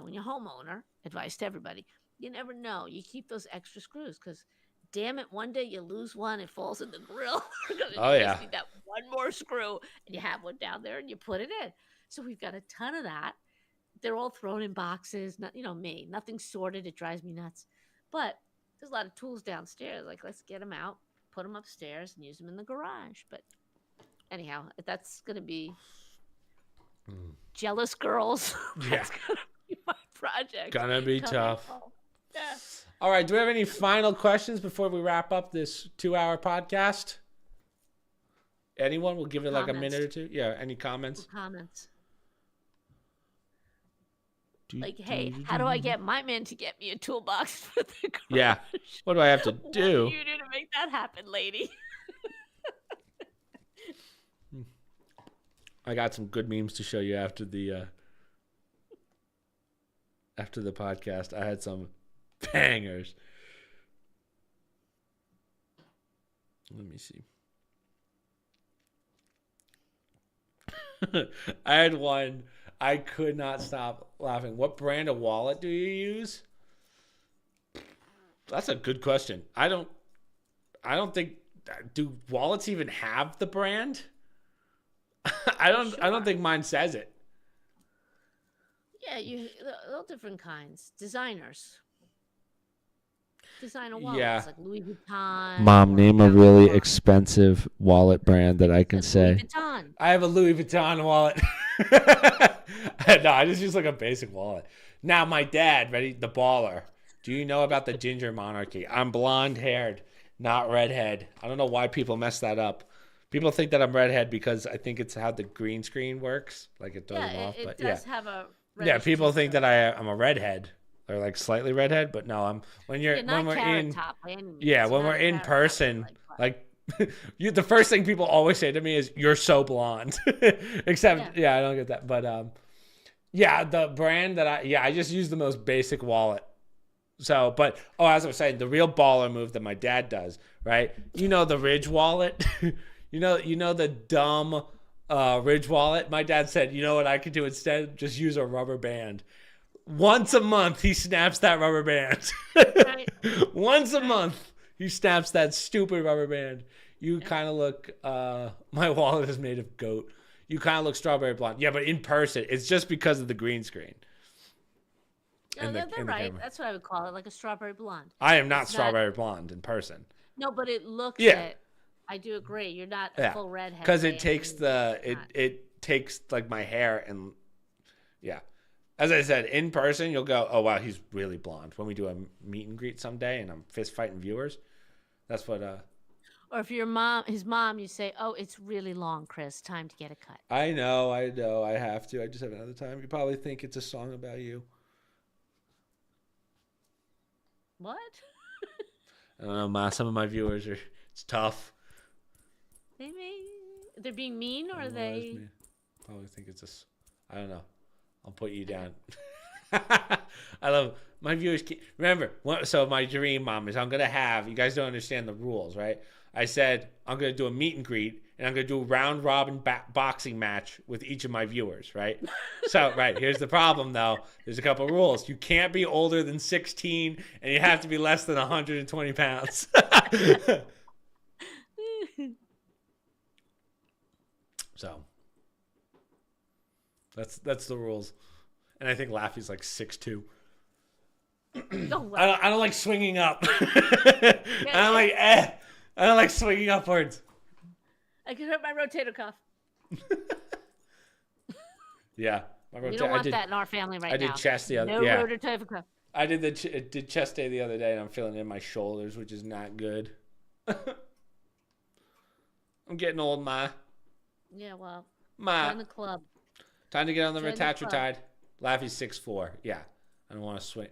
when you're a homeowner, advice to everybody, you never know. You keep those extra screws because, damn it, one day you lose one, it falls in the grill. You just need that one more screw, and you have one down there, and you put it in. So we've got a ton of that. They're all thrown in boxes, nothing sorted. It drives me nuts. But there's a lot of tools downstairs. Like, let's get them out, put them upstairs, and use them in the garage. But anyhow, that's going to be jealous girls. That's going to be my project. Gonna be tough. Yeah. All right. Do we have any final questions before we wrap up this 2-hour podcast? Anyone? We'll give it like a minute or two. Yeah. Any comments? Comments. Like, hey, how do I get my man to get me a toolbox for the garage? Yeah. What do I have to do? What do you do to make that happen, lady? I got some good memes to show you after the podcast. I had some bangers. Let me see. I had one. I could not stop laughing. What brand of wallet do you use? That's a good question. I don't think, do wallets even have the brand? I don't think mine says it. Yeah, all different kinds. Designers. Designer wallets, like Louis Vuitton. Mom, name a really expensive wallet brand that I can say. Louis Vuitton. I have a Louis Vuitton wallet. No, I just use like a basic wallet. Now, my dad, ready? The baller. Do you know about the ginger monarchy? I'm blonde haired, not redhead. I don't know why people mess that up. People think that I'm redhead because I think it's how the green screen works. Like, it throws them off. It does have a yeah, people think that I'm a redhead. Or like slightly redhead, but no, when we're in person, like the first thing people always say to me is, "You're so blonde." Except, I don't get that. But the brand that I just use the most basic wallet. So, but as I was saying, the real baller move that my dad does, right? You know the Ridge wallet, you know the dumb Ridge wallet. My dad said, you know what I could do instead? Just use a rubber band. Once a month, he snaps that rubber band. Right. Once a month, he snaps that stupid rubber band. You kind of look, my wallet is made of goat. You kind of look strawberry blonde. Yeah, but in person, it's just because of the green screen. No, they're right. Camera. That's what I would call it, like a strawberry blonde. I am not strawberry blonde in person. No, but it looks it. I do agree. You're not a full redhead. Because it takes it takes like my hair and Yeah. As I said, in person, you'll go, oh, wow, he's really blonde. When we do a meet and greet someday and I'm fist fighting viewers, that's what... Or if you're his mom, you say, "Oh, it's really long, Chris. Time to get a cut." I know. I have to. I just have another time. You probably think it's a song about you. What? I don't know, Ma. Some of my viewers are... It's tough. They're being mean, or are they? Probably think it's I don't know. I'll put you down. I love my viewers. Remember, so my dream, Mom, is I'm going to have... You guys don't understand the rules, right? I said I'm going to do a meet and greet, and I'm going to do a round-robin boxing match with each of my viewers, right? So, right, here's the problem, though. There's a couple rules. You can't be older than 16, and you have to be less than 120 pounds. So, that's the rules. And I think Laffy's like 6'2". I don't like swinging up. I don't like swinging upwards. I could hurt my rotator cuff. Yeah, We don't want that in our family right now. I did chest the other. No rotator cuff. I did chest day the other day, and I'm feeling it in my shoulders, which is not good. I'm getting old, Ma. Yeah, well, Ma. join the club. Time to get on the Join the Ratatouille. Laffy's 6'4". Yeah, I don't want to swing.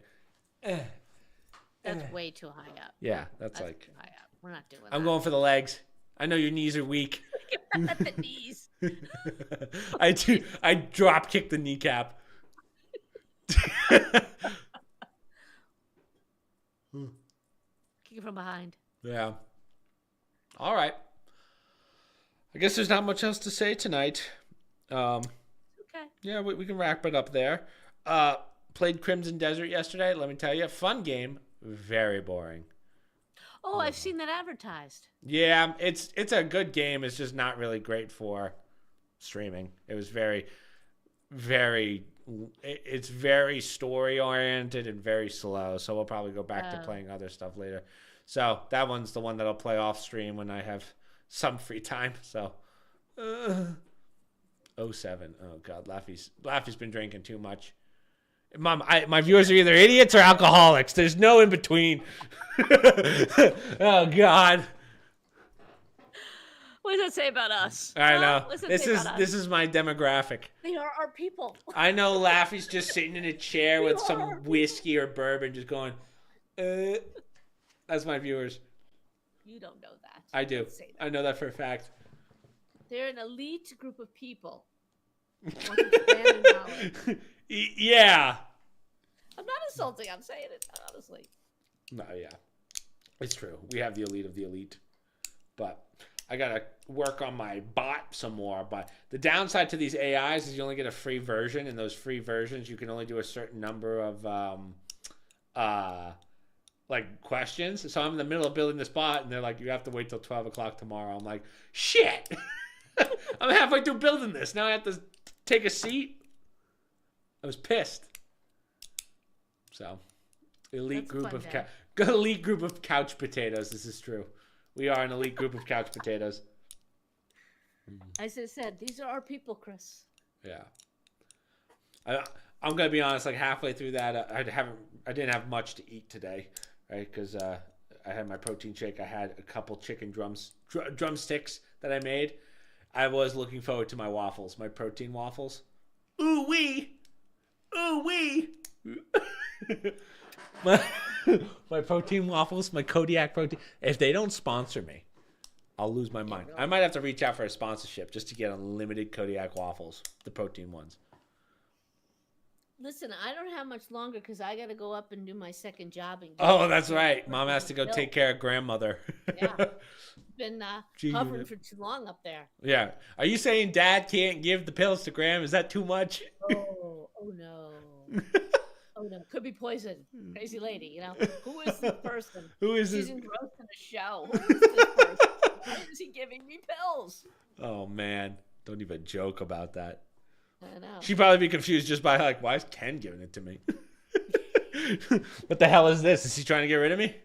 That's way too high up. Yeah, that's like... too high up. We're not doing that. I'm going for the legs. I know your knees are weak. At the knees. I drop kick the kneecap. Kick it from behind. Yeah. All right. I guess there's not much else to say tonight. Okay. Yeah, we can wrap it up there. Played Crimson Desert yesterday. Let me tell you, fun game. Very boring. Oh, I've seen that advertised. Yeah, it's a good game. It's just not really great for streaming. It was it's very story oriented and very slow. So we'll probably go back to playing other stuff later. So that one's the one that I'll play off stream when I have some free time. So 07. Oh God, Laffy's been drinking too much. Mom, my viewers are either idiots or alcoholics. There's no in between. Oh God. What does that say about us? I know. What does that This say is about us? this is my demographic. They are our people. I know Laffy's just sitting in a chair with some whiskey or bourbon, just going. That's my viewers. You don't know that. I do. Don't say that. I know that for a fact. They're an elite group of people. Want to expand in knowledge. Yeah. I'm not insulting. I'm saying it honestly. No, yeah. It's true. We have the elite of the elite. But I got to work on my bot some more. But the downside to these AIs is you only get a free version. And those free versions, you can only do a certain number of like questions. So I'm in the middle of building this bot, and they're like, you have to wait till 12 o'clock tomorrow. I'm like, shit. I'm halfway through building this. Now I have to take a seat. I was pissed. So, elite group of couch potatoes. This is true. We are an elite group of couch potatoes. As I said, these are our people, Chris. Yeah. I'm gonna be honest. Like halfway through that, I didn't have much to eat today, right? Because I had my protein shake. I had a couple chicken drumsticks that I made. I was looking forward to my waffles, my protein waffles. Ooh wee. Ooh wee. my protein waffles, my Kodiak protein. If they don't sponsor me, I'll lose my mind. I might have to reach out for a sponsorship just to get unlimited Kodiak waffles, the protein ones. Listen, I don't have much longer because I got to go up and do my second job. Oh, that's right. Mom has to go take care of grandmother. Yeah. Been hovering for too long up there. Yeah. Are you saying Dad can't give the pills to Graham? Is that too much? Oh no. Oh no. Could be poison. Crazy lady, you know. Who is this person? Who is She's this? engrossed in the show. Who is this person? Why is he giving me pills? Oh man. Don't even joke about that. I know. She'd probably be confused just by like, why is Ken giving it to me? What the hell is this? Is he trying to get rid of me?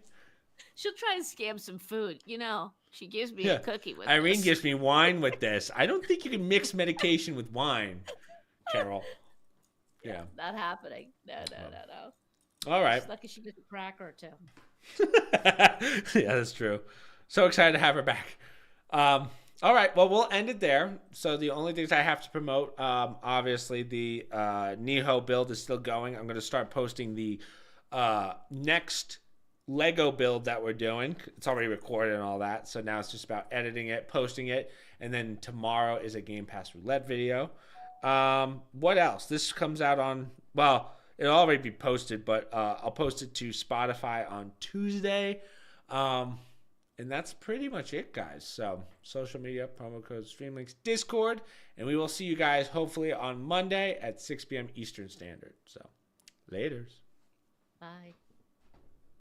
She'll try and scam some food. You know, she gives me a cookie with Irene this. gives me wine with this. I don't think you can mix medication with wine, Carol. Yeah. Not happening. No. All right. She's lucky she gets a cracker or two. Yeah, that's true. So excited to have her back. All right, well, we'll end it there. So the only things I have to promote, obviously, the Niho build is still going. I'm going to start posting the next Lego build that we're doing. It's already recorded and all that. So now it's just about editing it, posting it. And then tomorrow is a Game Pass Roulette video. What else? This comes out on, well, it'll already be posted, but I'll post it to Spotify on Tuesday. And that's pretty much it, guys. So social media, promo code, stream links, Discord. And we will see you guys hopefully on Monday at 6 p.m. Eastern Standard. So laters. Bye.